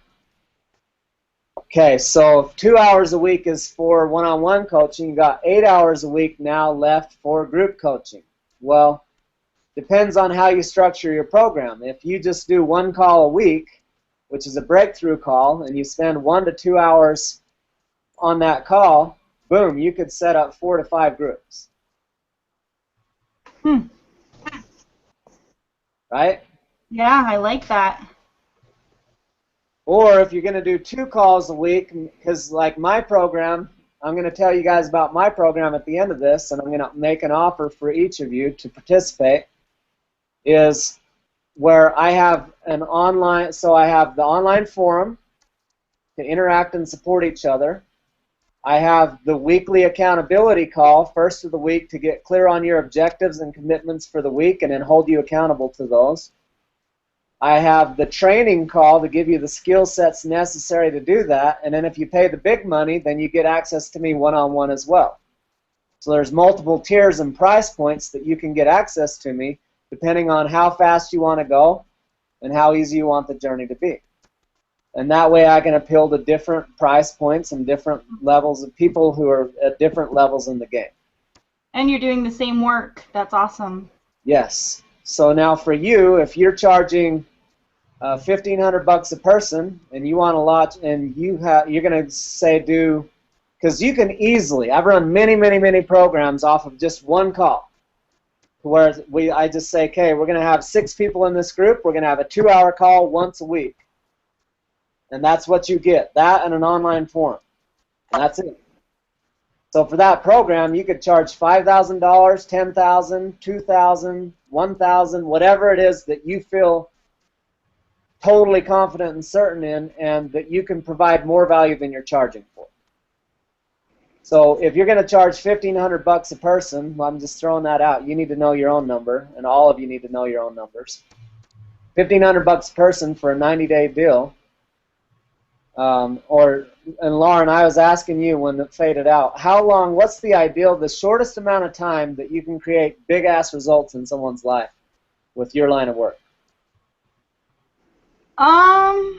Okay, so if 2 hours a week is for one-on-one coaching, you got 8 hours a week now left for group coaching. Well, depends on how you structure your program. If you just do 1 call a week, which is a breakthrough call, and you spend 1 to 2 hours on that call, boom, you could set up 4 to 5 groups. Right? Yeah, I like that. Or if you're going to do 2 calls a week, because like my program, I'm going to tell you guys about my program at the end of this, and I'm going to make an offer for each of you to participate, is where I have an online, so I have the online forum to interact and support each other. I have the weekly accountability call first of the week to get clear on your objectives and commitments for the week and then hold you accountable to those. I have the training call to give you the skill sets necessary to do that, and then if you pay the big money, then you get access to me one-on-one as well. So there's multiple tiers and price points that you can get access to me depending on how fast you want to go and how easy you want the journey to be. And that way I can appeal to different price points and different levels of people who are at different levels in the game. And you're doing the same work. That's awesome. Yes. So now for you, if you're charging $1,500 a person and you want to launch, and you're going to say because you can easily, I've run many programs off of just one call, where I just say, okay, we're going to have 6 people in this group, we're going to have a 2-hour call once a week. And that's what you get, that and an online forum. And that's it. So for that program, you could charge $5,000, $10,000, $2,000, $1,000, whatever it is that you feel totally confident and certain in, and that you can provide more value than you're charging for. So if you're going to charge $1,500 a person, well, I'm just throwing that out. You need to know your own number, and all of you need to know your own numbers. $1,500 a person for a 90-day deal. And Lauren, I was asking you when it faded out, how long, what's the ideal, the shortest amount of time that you can create big-ass results in someone's life with your line of work? I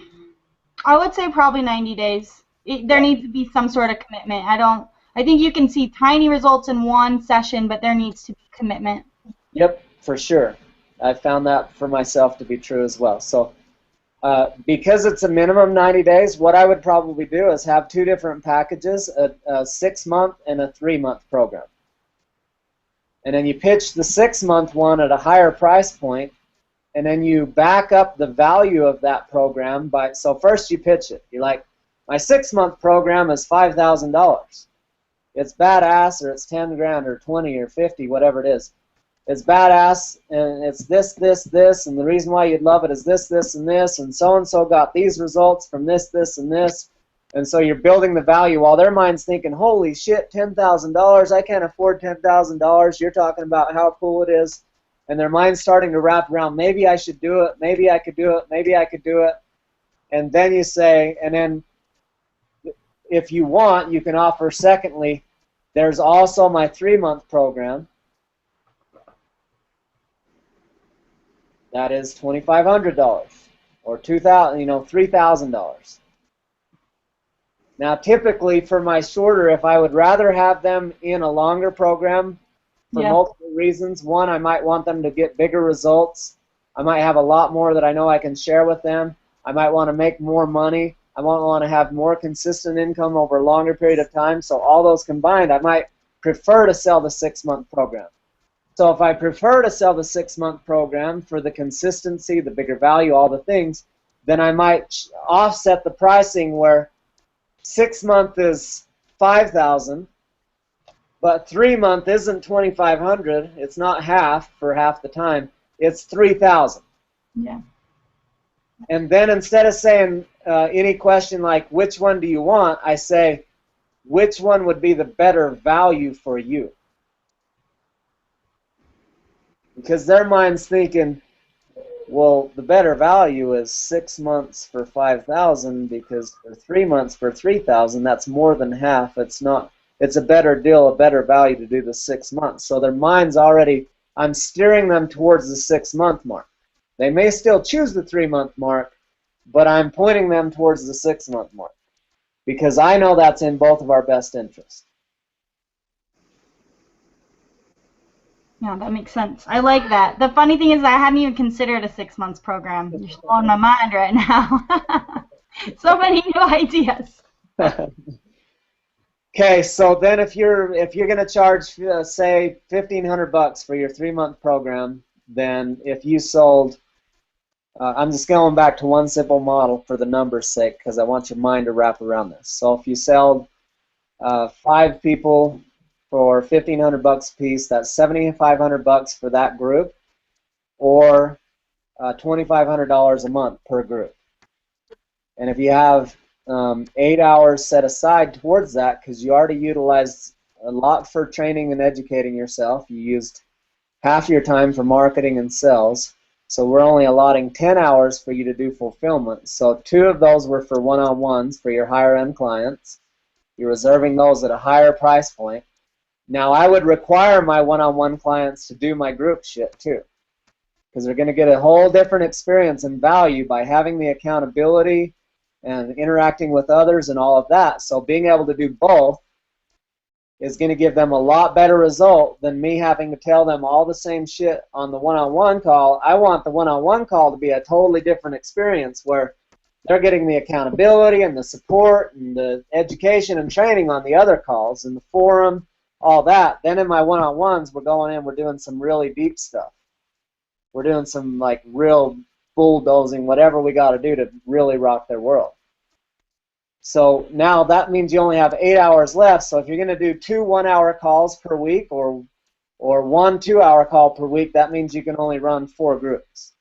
would say probably 90 days. There needs to be some sort of commitment. I think you can see tiny results in one session, but there needs to be commitment. Yep, for sure. I found that for myself to be true as well. So because it's a minimum 90 days, what I would probably do is have 2 different packages, a 6-month and a 3-month program. And then you pitch the 6-month one at a higher price point, and then you back up the value of that program by, so first you pitch it. You're like, my 6-month program is $5,000. It's badass, or it's 10 grand, or 20, or 50, whatever it is. It's badass, and it's this, and the reason why you'd love it is this, and this, and so got these results from this, and this. And so you're building the value while their mind's thinking, holy shit, $10,000, I can't afford $10,000. You're talking about how cool it is. And their mind's starting to wrap around, maybe I should do it, maybe I could do it, maybe I could do it. And then you say, and then if you want, you can offer, secondly, there's also my 3-month program. That is $2,500 or $3,000. Now, typically for my shorter, if I would rather have them in a longer program for multiple reasons. One, I might want them to get bigger results. I might have a lot more that I know I can share with them. I might want to make more money. I might want to have more consistent income over a longer period of time. So all those combined, I might prefer to sell the 6-month program. So if I prefer to sell the 6-month program for the consistency, the bigger value, all the things, then I might offset the pricing where 6-month is $5,000, but 3-month isn't $2,500. It's not half for half the time. It's $3,000. Yeah. And then instead of saying any question like, which one do you want, I say, which one would be the better value for you? Because their mind's thinking, well, the better value is 6 months for $5,000 because for 3 months for $3,000, that's more than half. It's not. It's a better deal, a better value to do the 6 months. So their mind's already, I'm steering them towards the 6-month mark. They may still choose the 3-month mark, but I'm pointing them towards the 6-month mark because I know that's in both of our best interests. Yeah, that makes sense. I like that. The funny thing is I hadn't even considered a 6-month program. You're blowing my mind right now. So many new ideas. Okay, so then if you're going to charge say $1,500 for your 3-month program, then if you sold, I'm just going back to one simple model for the numbers' sake because I want your mind to wrap around this. So if you sell 5 people for $1,500 a piece. That's $7,500 for that group, or $2,500 a month per group. And if you have 8 hours set aside towards that, because you already utilized a lot for training and educating yourself, you used half your time for marketing and sales, so we're only allotting 10 hours for you to do fulfillment. So 2 of those were for one-on-ones for your higher-end clients. You're reserving those at a higher price point. Now, I would require my one-on-one clients to do my group shit too, because they're going to get a whole different experience and value by having the accountability and interacting with others and all of that. So being able to do both is going to give them a lot better result than me having to tell them all the same shit on the one-on-one call. I want the one-on-one call to be a totally different experience where they're getting the accountability and the support and the education and training on the other calls and the forum, all that. Then in my one-on-ones, we're going in, we're doing some really deep stuff. We're doing some like real bulldozing, whatever we got to do to really rock their world. So now that means you only have 8 hours left. So if you're going to do 2 one-hour calls per week or 1 2-hour call per week, that means you can only run 4 groups-ish,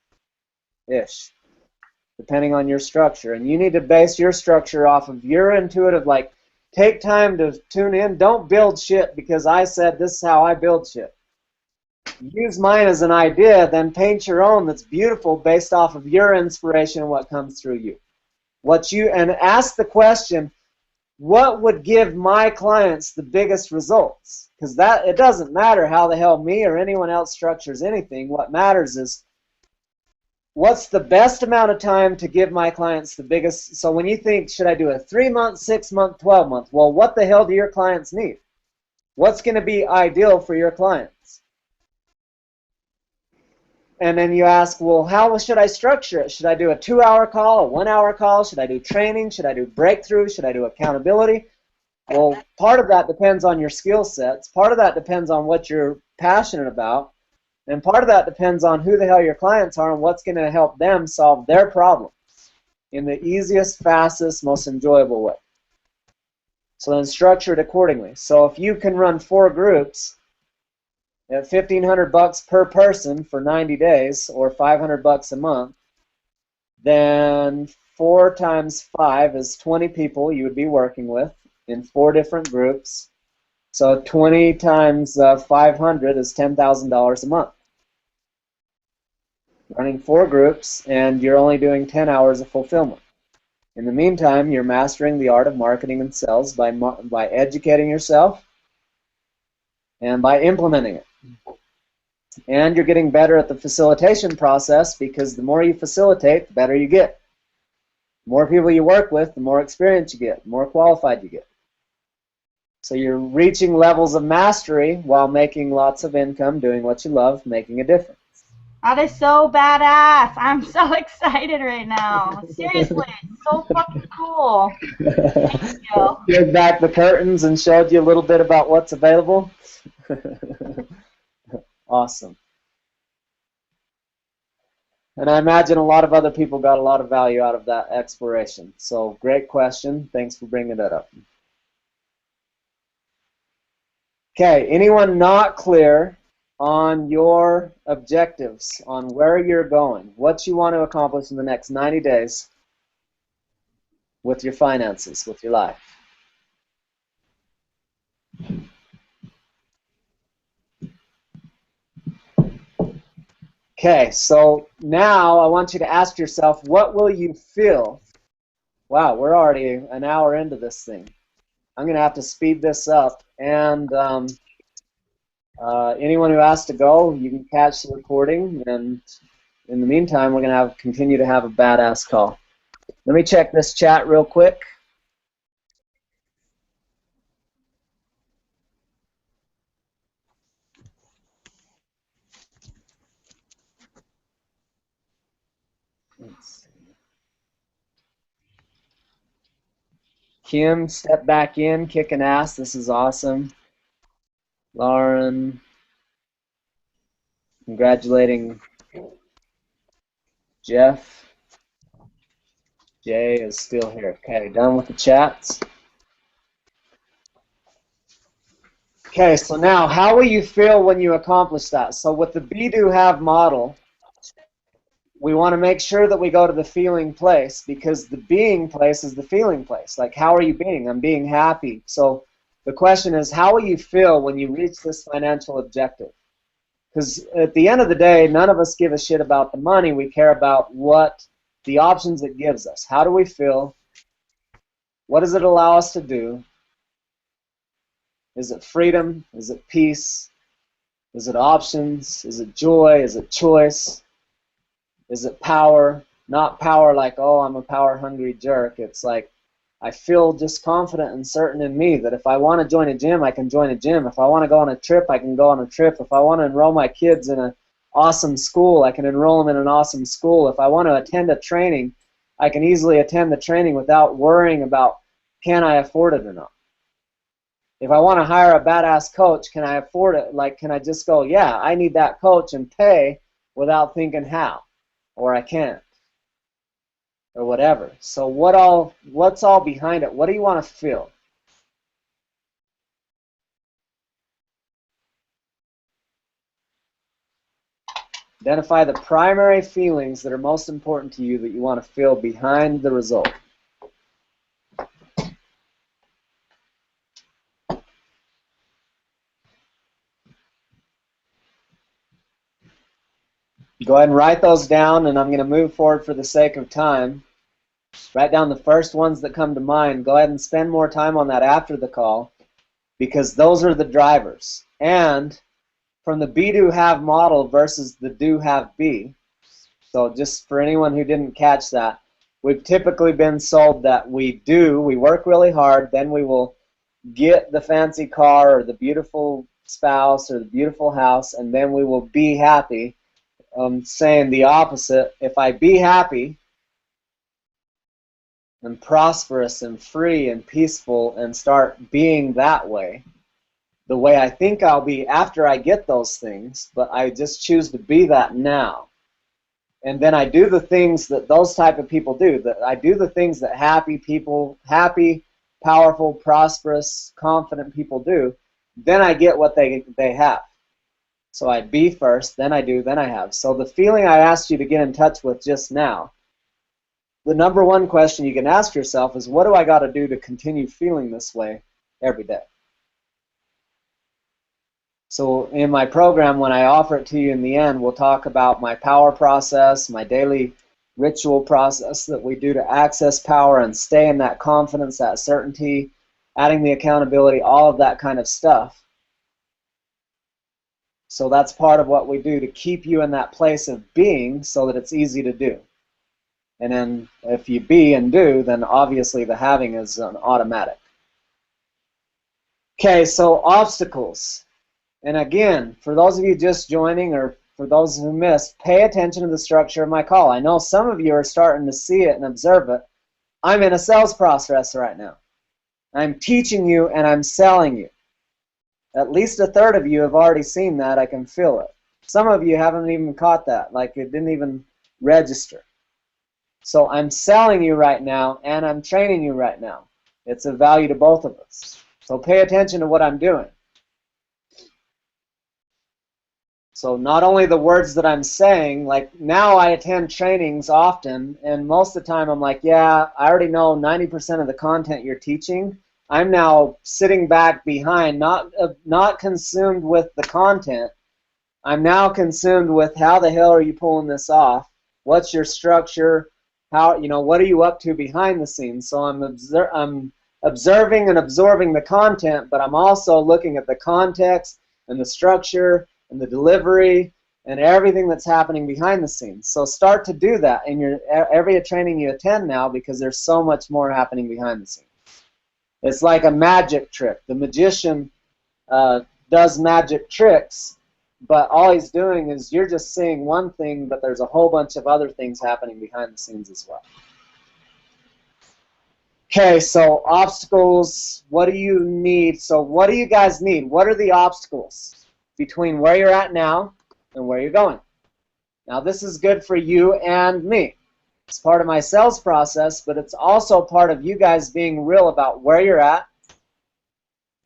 depending on your structure. And you need to base your structure off of your intuitive, like, take time to tune in. Don't build shit because I said this is how I build shit. Use mine as an idea, then paint your own that's beautiful based off of your inspiration and what comes through you. And ask the question, what would give my clients the biggest results? Because it doesn't matter how the hell me or anyone else structures anything. What matters is what's the best amount of time to give my clients the biggest. So when you think, should I do a 3-month, 6-month, 12-month? Well, what the hell do your clients need? What's going to be ideal for your clients? And then you ask, well, how should I structure it? Should I do a 2-hour call, a 1-hour call? Should I do training? Should I do breakthrough? Should I do accountability? Well, part of that depends on your skill sets. Part of that depends on what you're passionate about. And part of that depends on who the hell your clients are and what's going to help them solve their problems in the easiest, fastest, most enjoyable way. So then structure it accordingly. So if you can run 4 groups at $1,500 per person for 90 days or $500 a month, then 4 times 5 is 20 people you would be working with in 4 different groups. So 20 times 500 is $10,000 a month. Running 4 groups, and you're only doing 10 hours of fulfillment. In the meantime, you're mastering the art of marketing and sales by educating yourself and by implementing it. And you're getting better at the facilitation process because the more you facilitate, the better you get. The more people you work with, the more experience you get, the more qualified you get. So you're reaching levels of mastery while making lots of income, doing what you love, making a difference. That is so badass. I'm so excited right now. Seriously, it's so fucking cool. Thank you. Peeled back the curtains and showed you a little bit about what's available. Awesome. And I imagine a lot of other people got a lot of value out of that exploration. So great question. Thanks for bringing that up. Okay, anyone not clear on your objectives, on where you're going, what you want to accomplish in the next 90 days with your finances, with your life? Okay, so now I want you to ask yourself, what will you feel? Wow, we're already an hour into this thing. I'm going to have to speed this up, and anyone who has to go, you can catch the recording, and in the meantime, we're going to continue to have a badass call. Let me check this chat real quick. Let's see. Kim, step back in, kicking ass. This is awesome. Lauren, congratulating Jeff. Jay is still here. Okay, done with the chats. Okay, so now how will you feel when you accomplish that? So with the be, do, have model, we want to make sure that we go to the feeling place, because the being place is the feeling place. Like, how are you being? I'm being happy. So the question is, how will you feel when you reach this financial objective? Because at the end of the day, none of us give a shit about the money. We care about what the options it gives us. How do we feel? What does it allow us to do? Is it freedom? Is it peace? Is it options? Is it joy? Is it choice? Is it power? Not power like, oh, I'm a power-hungry jerk. It's like, I feel just confident and certain in me that if I want to join a gym, I can join a gym. If I want to go on a trip, I can go on a trip. If I want to enroll my kids in an awesome school, I can enroll them in an awesome school. If I want to attend a training, I can easily attend the training without worrying about, can I afford it or not? If I want to hire a badass coach, can I afford it? Like, can I just go, yeah, I need that coach and pay without thinking how? Or I can't, or whatever. So what's all behind it? What do you want to feel? Identify the primary feelings that are most important to you that you want to feel behind the result. Go ahead and write those down, and I'm going to move forward for the sake of time. Write down the first ones that come to mind. Go ahead and spend more time on that after the call, because those are the drivers. And from the be, do, have model versus the do, have, be. So just for anyone who didn't catch that, we've typically been sold that we work really hard, then we will get the fancy car or the beautiful spouse or the beautiful house, and then we will be happy. Saying the opposite, if I be happy and prosperous and free and peaceful and start being that way, the way I think I'll be after I get those things, but I just choose to be that now. And then I do the things that those type of people do. That I do the things that happy, powerful, prosperous, confident people do. Then I get what they have. So I be first, then I do, then I have. So the feeling I asked you to get in touch with just now, the number one question you can ask yourself is, what do I got to do to continue feeling this way every day? So in my program, when I offer it to you in the end, we'll talk about my power process, my daily ritual process that we do to access power and stay in that confidence, that certainty, adding the accountability, all of that kind of stuff. So that's part of what we do to keep you in that place of being so that it's easy to do. And then if you be and do, then obviously the having is an automatic. Okay, so obstacles. And again, for those of you just joining or for those who missed, pay attention to the structure of my call. I know some of you are starting to see it and observe it. I'm in a sales process right now. I'm teaching you and I'm selling you. At least a third of you have already seen that. I can feel it. Some of you haven't even caught that, like it didn't even register. So I'm selling you right now and I'm training you right now. It's of value to both of us. So pay attention to what I'm doing. So not only the words that I'm saying, like now I attend trainings often, and most of the time I'm like, yeah, I already know 90% of the content you're teaching. I'm now sitting back behind, not consumed with the content. I'm now consumed with how the hell are you pulling this off? What's your structure? How, what are you up to behind the scenes? So I'm observing and absorbing the content, but I'm also looking at the context and the structure and the delivery and everything that's happening behind the scenes. So start to do that in your every training you attend now, because there's so much more happening behind the scenes. It's like a magic trick. The magician does magic tricks, but all he's doing is you're just seeing one thing, but there's a whole bunch of other things happening behind the scenes as well. Okay, so obstacles, what do you need? So what do you guys need? What are the obstacles between where you're at now and where you're going? Now this is good for you and me. It's part of my sales process, but it's also part of you guys being real about where you're at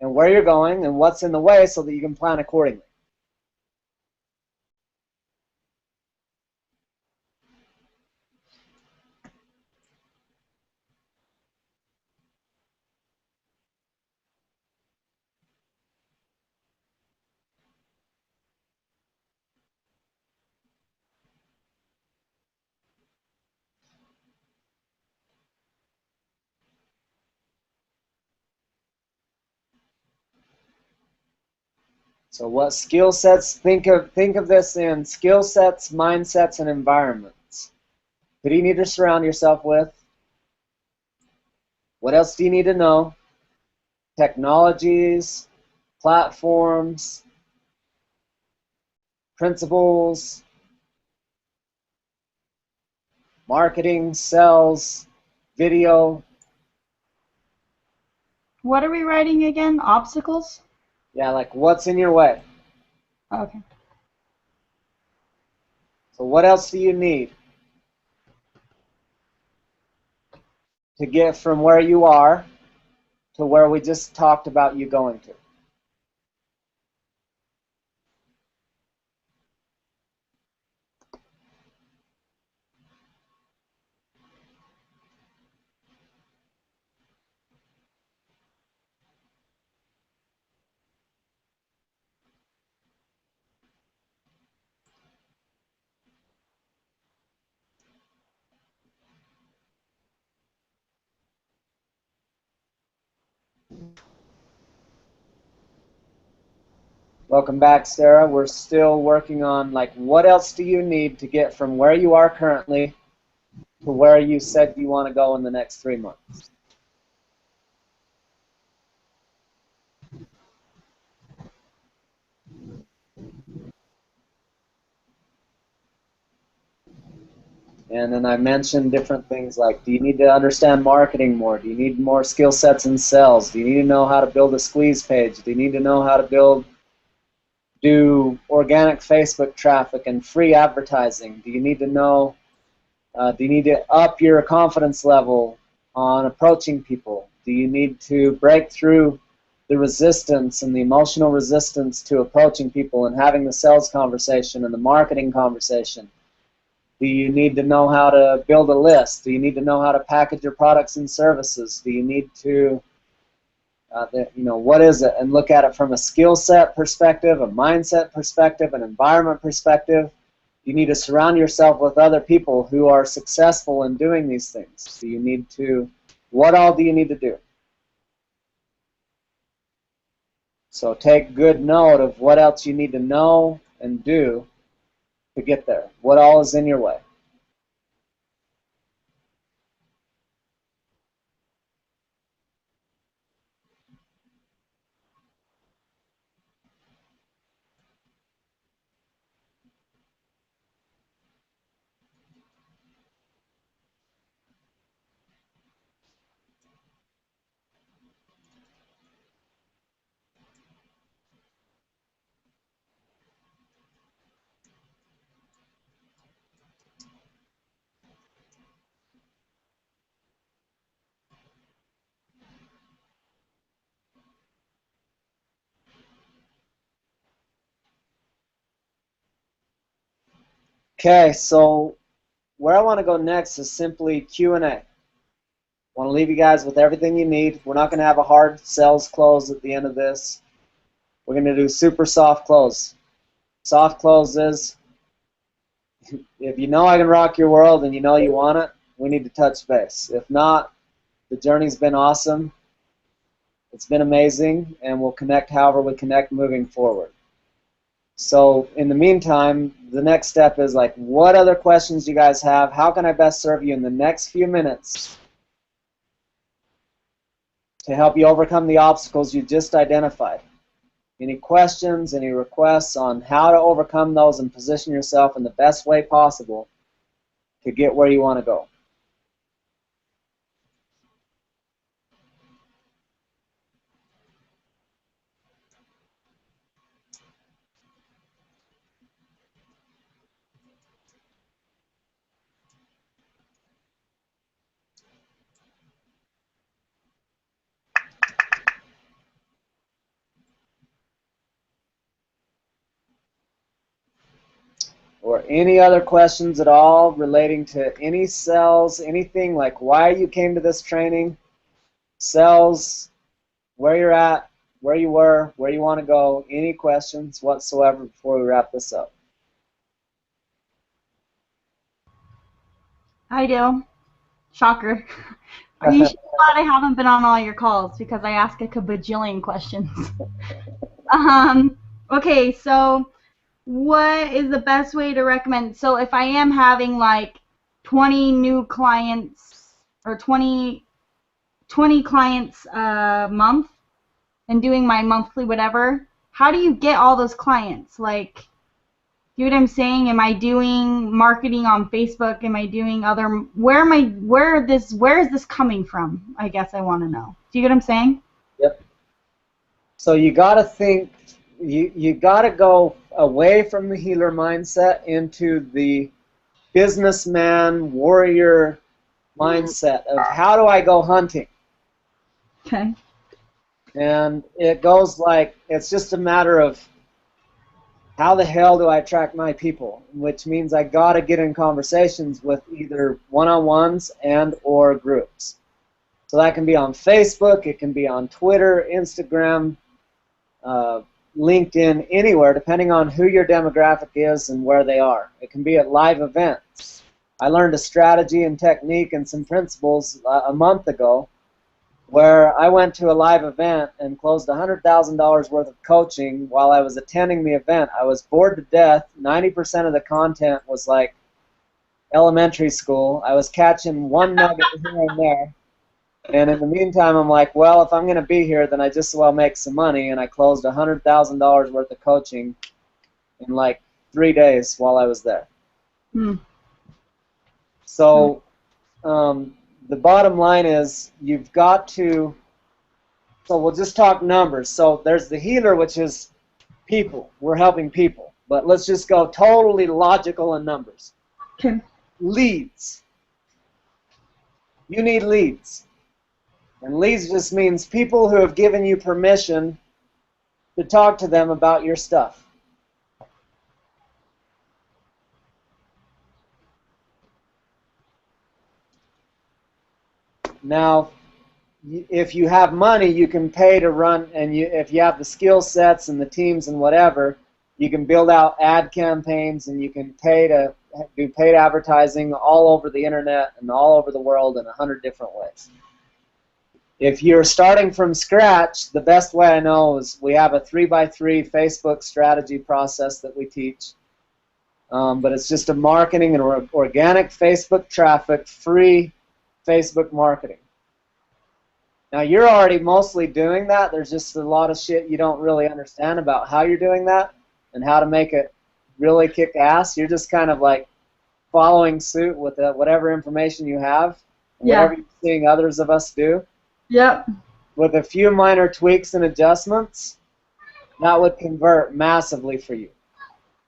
and where you're going and what's in the way so that you can plan accordingly. So what skill sets, think of this in skill sets, mindsets, and environments. Who do you need to surround yourself with? What else do you need to know? Technologies, platforms, principles, marketing, sales, video. What are we writing again? Obstacles? Yeah, like what's in your way? Okay. So what else do you need to get from where you are to where we just talked about you going to? Welcome back, Sarah. We're still working on like what else do you need to get from where you are currently to where you said you want to go in the next 3 months. And then I mentioned different things like, do you need to understand marketing more? Do you need more skill sets in sales? Do you need to know how to build a squeeze page? Do you need to know how to do organic Facebook traffic and free advertising? Do you need to know, do you need to up your confidence level on approaching people? Do you need to break through the resistance and the emotional resistance to approaching people and having the sales conversation and the marketing conversation? Do you need to know how to build a list? Do you need to know how to package your products and services? Do you need to, what is it? And look at it from a skill set perspective, a mindset perspective, an environment perspective. You need to surround yourself with other people who are successful in doing these things. Do you need to, what all do you need to do? So take good note of what else you need to know and do to get there. What all is in your way? Okay, so where I want to go next is simply Q&A. I want to leave you guys with everything you need. We're not going to have a hard sales close at the end of this. We're going to do super soft close. Soft close is, if you know I can rock your world and you know you want it, we need to touch base. If not, the journey's been awesome. It's been amazing, and we'll connect however we connect moving forward. So in the meantime, the next step is like, what other questions do you guys have? How can I best serve you in the next few minutes to help you overcome the obstacles you just identified? Any questions, any requests on how to overcome those and position yourself in the best way possible to get where you want to go? or any other questions at all relating to any sales, anything like why you came to this training, sales, where you're at, where you were, where you want to go, any questions whatsoever before we wrap this up? I do. Shocker. Are you sure glad I haven't been on all your calls because I ask a bajillion questions? Okay, so what is the best way to recommend? So if I am having like 20 new clients or 20 clients a month and doing my monthly whatever, how do you get all those clients? Like, you know what I'm saying? Am I doing marketing on Facebook? Am I doing other? Where is this coming from? I guess I want to know. Do you get what I'm saying? Yep. So you got to think. You got to go away from the healer mindset into the businessman warrior mindset of how do I go hunting? Okay. And it goes like it's just a matter of how the hell do I attract my people, which means I got to get in conversations with either one-on-ones and or groups. So that can be on Facebook, it can be on Twitter, Instagram, LinkedIn, anywhere, depending on who your demographic is and where they are. It can be at live events. I learned a strategy and technique and some principles a month ago where I went to a live event and closed $100,000 worth of coaching while I was attending the event. I was bored to death. 90% of the content was like elementary school. I was catching one nugget here and there. And in the meantime, I'm like, well, if I'm going to be here, then I just as well make some money. And I closed $100,000 worth of coaching in like 3 days while I was there. So the bottom line is you've got to, so we'll just talk numbers. So there's the healer, which is people. We're helping people. But let's just go totally logical in numbers. Okay. Leads. You need leads. And leads just means people who have given you permission to talk to them about your stuff. Now, if you have money, you can pay to run, and if you have the skill sets and the teams and whatever, you can build out ad campaigns and you can pay to do paid advertising all over the internet and all over the world in 100 different ways. If you're starting from scratch, the best way I know is we have a 3x3 Facebook strategy process that we teach. But it's just a marketing and organic Facebook traffic, free Facebook marketing. Now, you're already mostly doing that. There's just a lot of shit you don't really understand about how you're doing that and how to make it really kick ass. You're just kind of like following suit with whatever information you have, whatever you're seeing others of us do. Yep. With a few minor tweaks and adjustments, that would convert massively for you.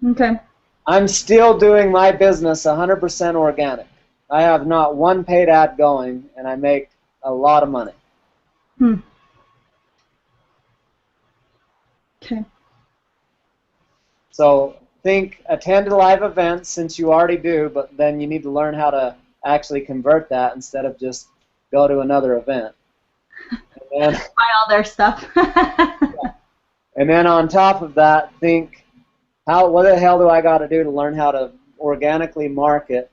Okay. I'm still doing my business 100% organic. I have not one paid ad going, and I make a lot of money. Okay. So attend a live event since you already do, but then you need to learn how to actually convert that instead of just go to another event. And buy all their stuff. And then on top of that, think, what the hell do I got to do to learn how to organically market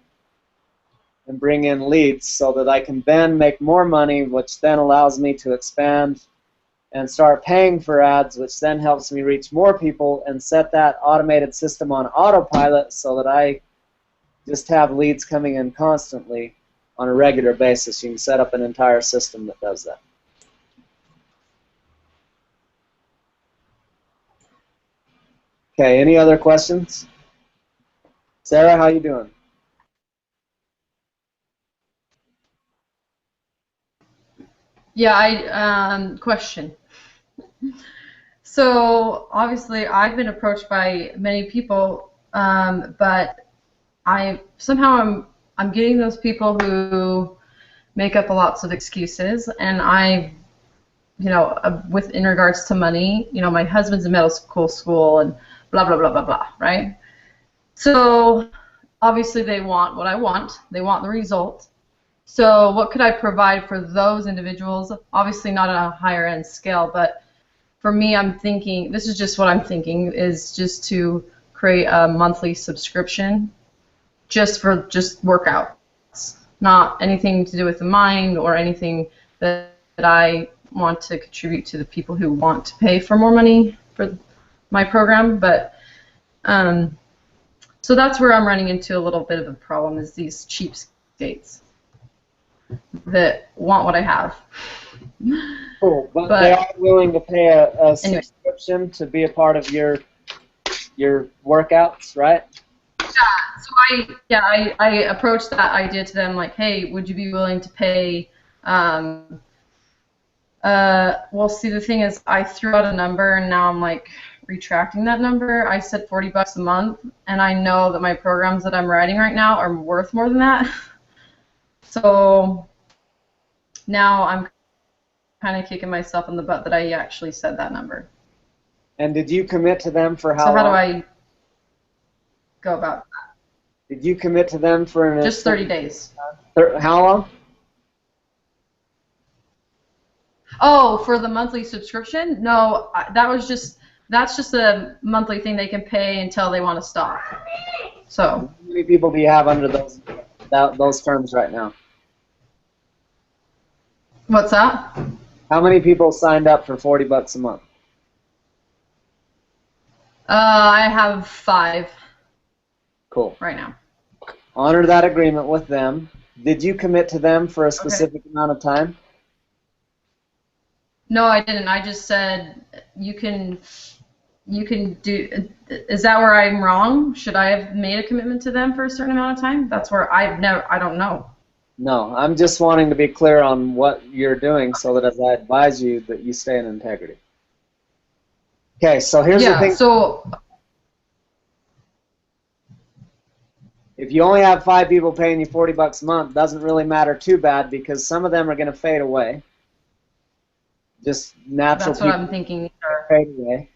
and bring in leads so that I can then make more money, which then allows me to expand and start paying for ads, which then helps me reach more people and set that automated system on autopilot so that I just have leads coming in constantly on a regular basis. You can set up an entire system that does that. Okay, any other questions? Sarah, how you doing? Yeah, question. So obviously I've been approached by many people, but I'm getting those people who make up lots of excuses, and in regards to money, my husband's in medical school and blah blah blah blah blah, right? So obviously they want what I want. They want the result. So what could I provide for those individuals? Obviously not on a higher end scale, but for me, I'm thinking, this is just what I'm thinking, is just to create a monthly subscription just for just workouts, not anything to do with the mind or anything that I want to contribute to the people who want to pay for more money for my program. But so that's where I'm running into a little bit of a problem, is these cheapskates that want what I have. Cool, but But they are willing to pay a anyway. subscription to be a part of your workouts, right? So I approached that idea to them like, hey, would you be willing to pay? Well, see, the thing is, I threw out a number and now I'm like retracting that number. I said $40 a month, and I know that my programs that I'm writing right now are worth more than that. So now I'm kind of kicking myself in the butt that I actually said that number. And did you commit to them for how So how long? do I go about that? Did you commit to them for Just 30 days. How long? Oh, for the monthly subscription? No, that's just a monthly thing they can pay until they want to stop. So How many people do you have under those terms right now? what's that? How many people signed up for $40 a month? I have 5 Cool. right now. Honor that agreement with them. Did you commit to them for a specific amount of time? No, I didn't. I just said you can do. Is that where I'm wrong? Should I have made a commitment to them for a certain amount of time? That's where I don't know. No, I'm just wanting to be clear on what you're doing so that as I advise you that you stay in integrity. Okay, so here's the thing. So If you only have 5 people paying you $40 a month, doesn't really matter too bad because some of them are going to fade away. Just natural that's what I'm thinking. fade away.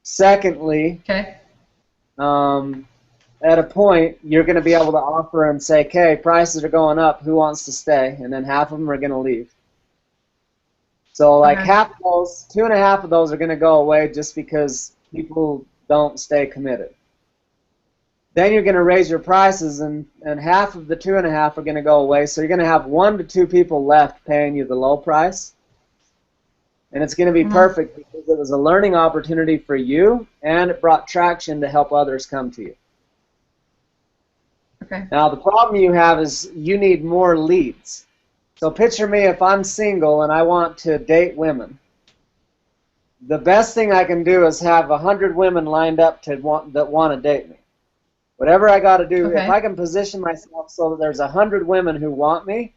Secondly, Okay. at a point, you're going to be able to offer and say, okay, prices are going up, who wants to stay? And then half of them are going to leave. So like half of those, 2.5 of those are going to go away just because people don't stay committed. Then you're going to raise your prices, and half of the 2.5 are going to go away. So you're going to have 1 to 2 people left paying you the low price. And it's going to be perfect because it was a learning opportunity for you, and it brought traction to help others come to you. Okay. Now, the problem you have is you need more leads. So picture me if I'm single and I want to date women. The best thing I can do is have 100 women lined up that want to date me. Whatever I got to do, if I can position myself so that there's 100 women who want me,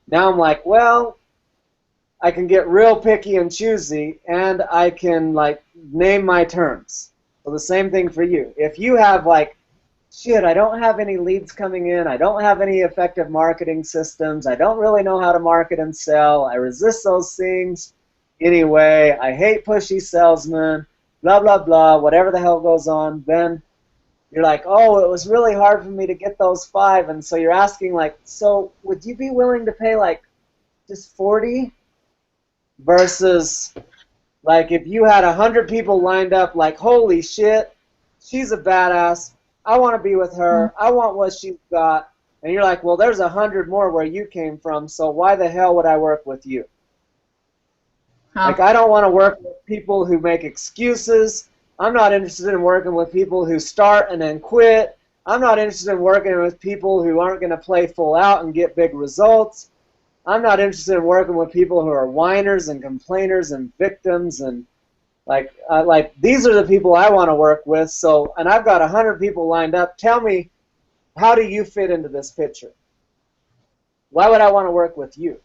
now I'm like, well, I can get real picky and choosy, and I can like name my terms. So the same thing for you. If you have like, shit, I don't have any leads coming in, I don't have any effective marketing systems, I don't really know how to market and sell, I resist those things anyway, I hate pushy salesmen, blah, blah, blah, whatever the hell goes on, then you're like, oh, it was really hard for me to get those 5, and so you're asking like, so would you be willing to pay like just 40? Versus, like, if you had 100 people lined up, like, holy shit, she's a badass, I want to be with her, I want what she's got, and you're like, well, there's 100 more where you came from, so why the hell would I work with you? Like, I don't want to work with people who make excuses. I'm not interested in working with people who start and then quit. I'm not interested in working with people who aren't going to play full out and get big results. I'm not interested in working with people who are whiners and complainers and victims, and like these are the people I want to work with. So, and I've got 100 people lined up. Tell me, how do you fit into this picture? Why would I want to work with you?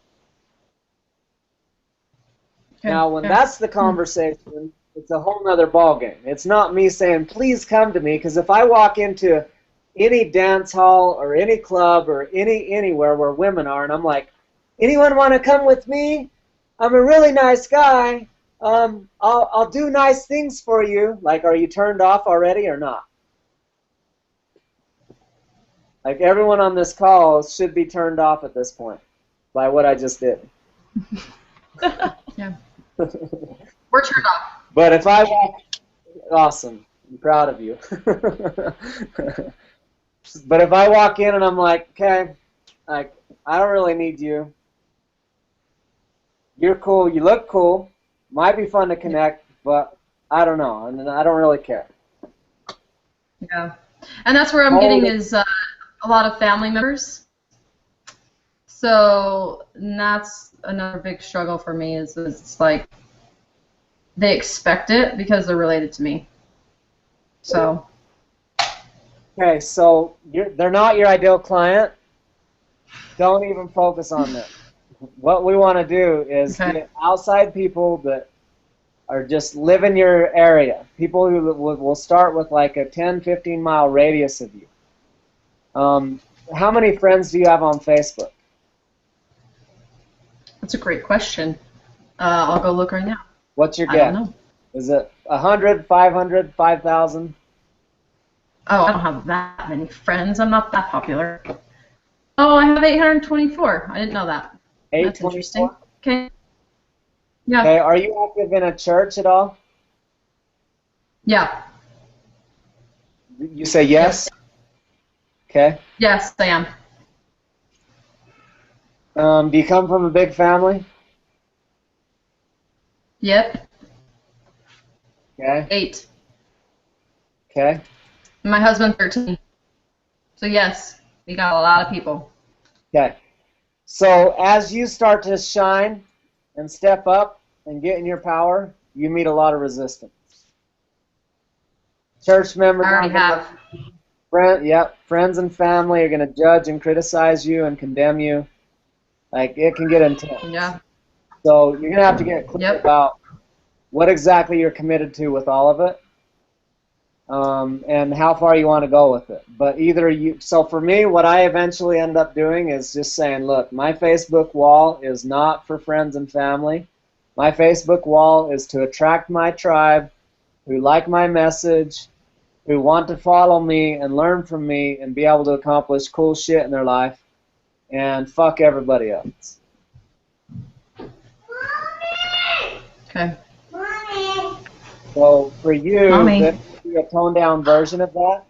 Now, when that's the conversation, it's a whole nother ballgame. It's not me saying, please come to me, because if I walk into any dance hall or any club or anywhere where women are, and I'm like, anyone want to come with me? I'm a really nice guy. I'll do nice things for you. Like, are you turned off already or not? Like everyone on this call should be turned off at this point by what I just did. Yeah. We're turned off. But if I walk, awesome, I'm proud of you. But if I walk in and I'm like, okay, like I don't really need you. You're cool. You look cool. Might be fun to connect, but I don't know, and I don't really care. Yeah. And that's where I'm getting is a lot of family members. So that's another big struggle for me is it's like they expect it because they're related to me. So. Okay, so they're not your ideal client. Don't even focus on them. What we want to do is get outside people that are just live in your area. People who will start with like a 10, 15-mile radius of you. How many friends do you have on Facebook? That's a great question. I'll go look right now. What's your guess? I don't know. Is it 100, 500, 5,000? Oh, I don't have that many friends. I'm not that popular. Oh, I have 824. I didn't know that. That's interesting. Okay. Yeah. Okay, are you active in a church at all? Yeah. You say yes? Okay. Yes, I am. Do you come from a big family? Yep. Okay. 8. Okay. My husband 13. So yes, we got a lot of people. Okay. So as you start to shine and step up and get in your power, you meet a lot of resistance. Church members, I already have. Friends and family are going to judge and criticize you and condemn you. Like, it can get intense. Yeah. So you're going to have to get clear about what exactly you're committed to with all of it, and how far you want to go with it. But so for me, what I eventually ended up doing is just saying, look, my Facebook wall is not for friends and family. My Facebook wall is to attract my tribe who like my message, who want to follow me and learn from me and be able to accomplish cool shit in their life, and fuck everybody else. Okay. So for you, Mommy. there might be a toned down version of that,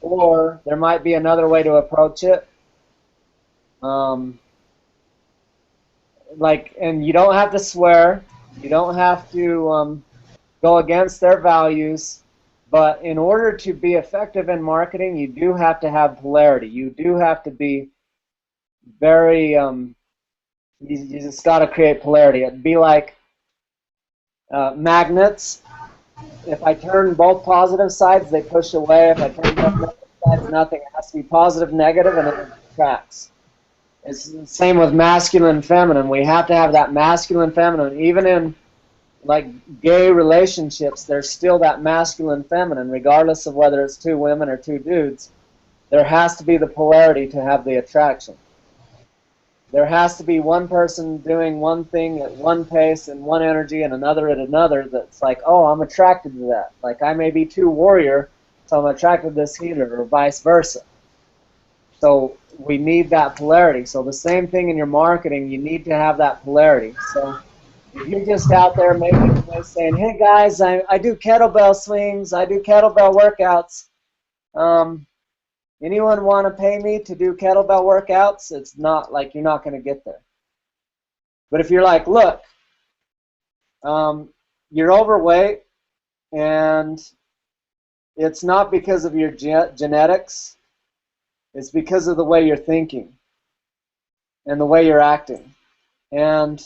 or there might be another way to approach it. And you don't have to swear, you don't have to go against their values, but in order to be effective in marketing, you do have to have polarity. You do have to be very, you just got to create polarity. It'd be like magnets. If I turn both positive sides, they push away. If I turn both negative sides, nothing. It has to be positive, negative, and it attracts. It's the same with masculine and feminine. We have to have that masculine, feminine. Even in like gay relationships, there's still that masculine, feminine, regardless of whether it's 2 women or 2 dudes. There has to be the polarity to have the attraction. There has to be one person doing one thing at one pace and one energy and another at another that's like, oh, I'm attracted to that. Like I may be too warrior, so I'm attracted to this healer, or vice versa. So we need that polarity. So the same thing in your marketing, you need to have that polarity. So if you're just out there making noise saying, hey guys, I do kettlebell swings, I do kettlebell workouts. Anyone want to pay me to do kettlebell workouts? It's not like you're not going to get there. But if you're like, look, you're overweight and it's not because of your genetics, it's because of the way you're thinking and the way you're acting. And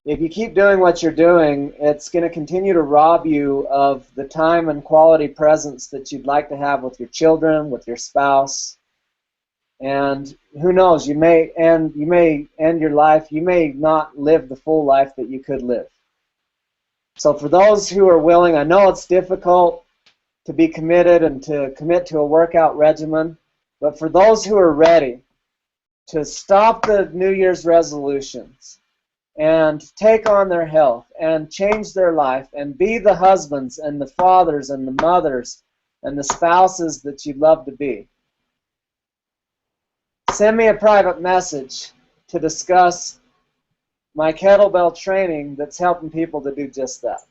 if you keep doing what you're doing, it's going to continue to rob you of the time and quality presence that you'd like to have with your children, with your spouse. And who knows, you may end your life, you may not live the full life that you could live. So for those who are willing, I know it's difficult to be committed and to commit to a workout regimen, but for those who are ready to stop the New Year's resolutions and take on their health and change their life and be the husbands and the fathers and the mothers and the spouses that you'd love to be, send me a private message to discuss my kettlebell training that's helping people to do just that.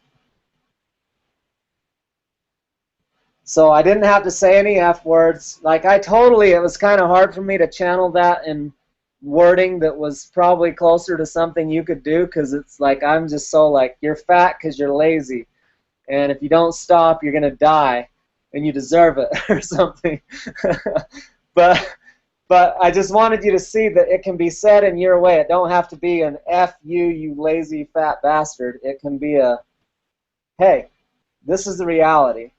So I didn't have to say any F words. Like it was kind of hard for me to channel that in wording that was probably closer to something you could do, because it's like I'm just so like, you're fat because you're lazy, and if you don't stop, you're going to die, and you deserve it, or something. But I just wanted you to see that it can be said in your way. It don't have to be an F you, you lazy fat bastard. It can be a, hey, this is the reality.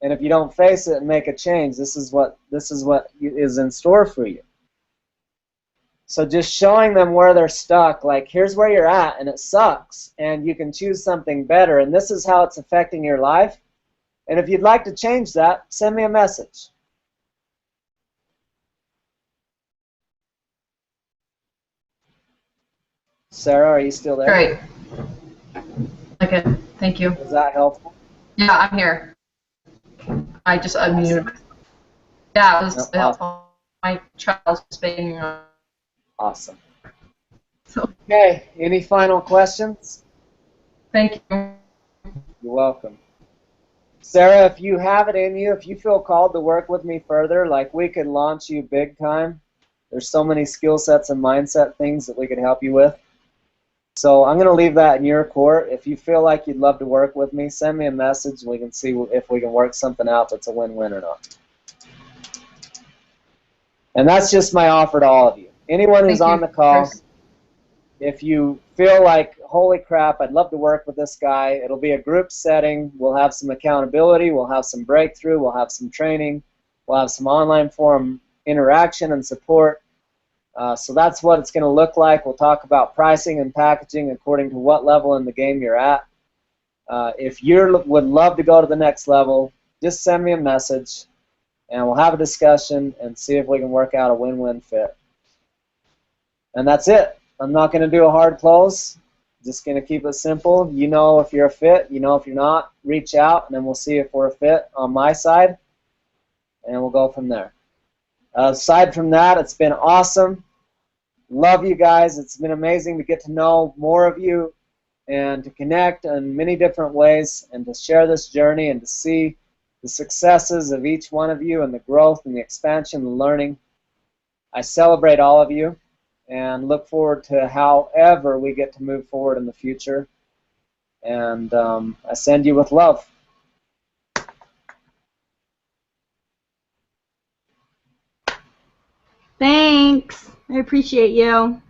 And if you don't face it and make a change, this is what is in store for you. So just showing them where they're stuck, like here's where you're at and it sucks and you can choose something better and this is how it's affecting your life. And if you'd like to change that, send me a message. Sarah, are you still there? Great. Okay, thank you. Was that helpful? Yeah, I'm here. I just unmuted. Yeah, it was helpful. My child's being. Awesome. So, Okay, any final questions? thank you. You're welcome. Sarah, if you have it in you, if you feel called to work with me further, like we could launch you big time. There's so many skill sets and mindset things that we could help you with. So I'm going to leave that in your court. If you feel like you'd love to work with me, send me a message and we can see if we can work something out that's a win-win or not. And that's just my offer to all of you. Anyone who's on the call, Chris. if you feel like, holy crap, I'd love to work with this guy, it'll be a group setting. We'll have some accountability. We'll have some breakthrough. We'll have some training. We'll have some online forum interaction and support. So that's what it's going to look like. We'll talk about pricing and packaging according to what level in the game you're at. If you would love to go to the next level, just send me a message, and we'll have a discussion and see if we can work out a win-win fit. And that's it. I'm not going to do a hard close. Just going to keep it simple. You know if you're a fit. You know if you're not. Reach out, and then we'll see if we're a fit on my side, and we'll go from there. Aside from that, it's been awesome. Love you guys. It's been amazing to get to know more of you and to connect in many different ways and to share this journey and to see the successes of each one of you and the growth and the expansion and learning. I celebrate all of you and look forward to however we get to move forward in the future. And I send you with love. Thanks. I appreciate you.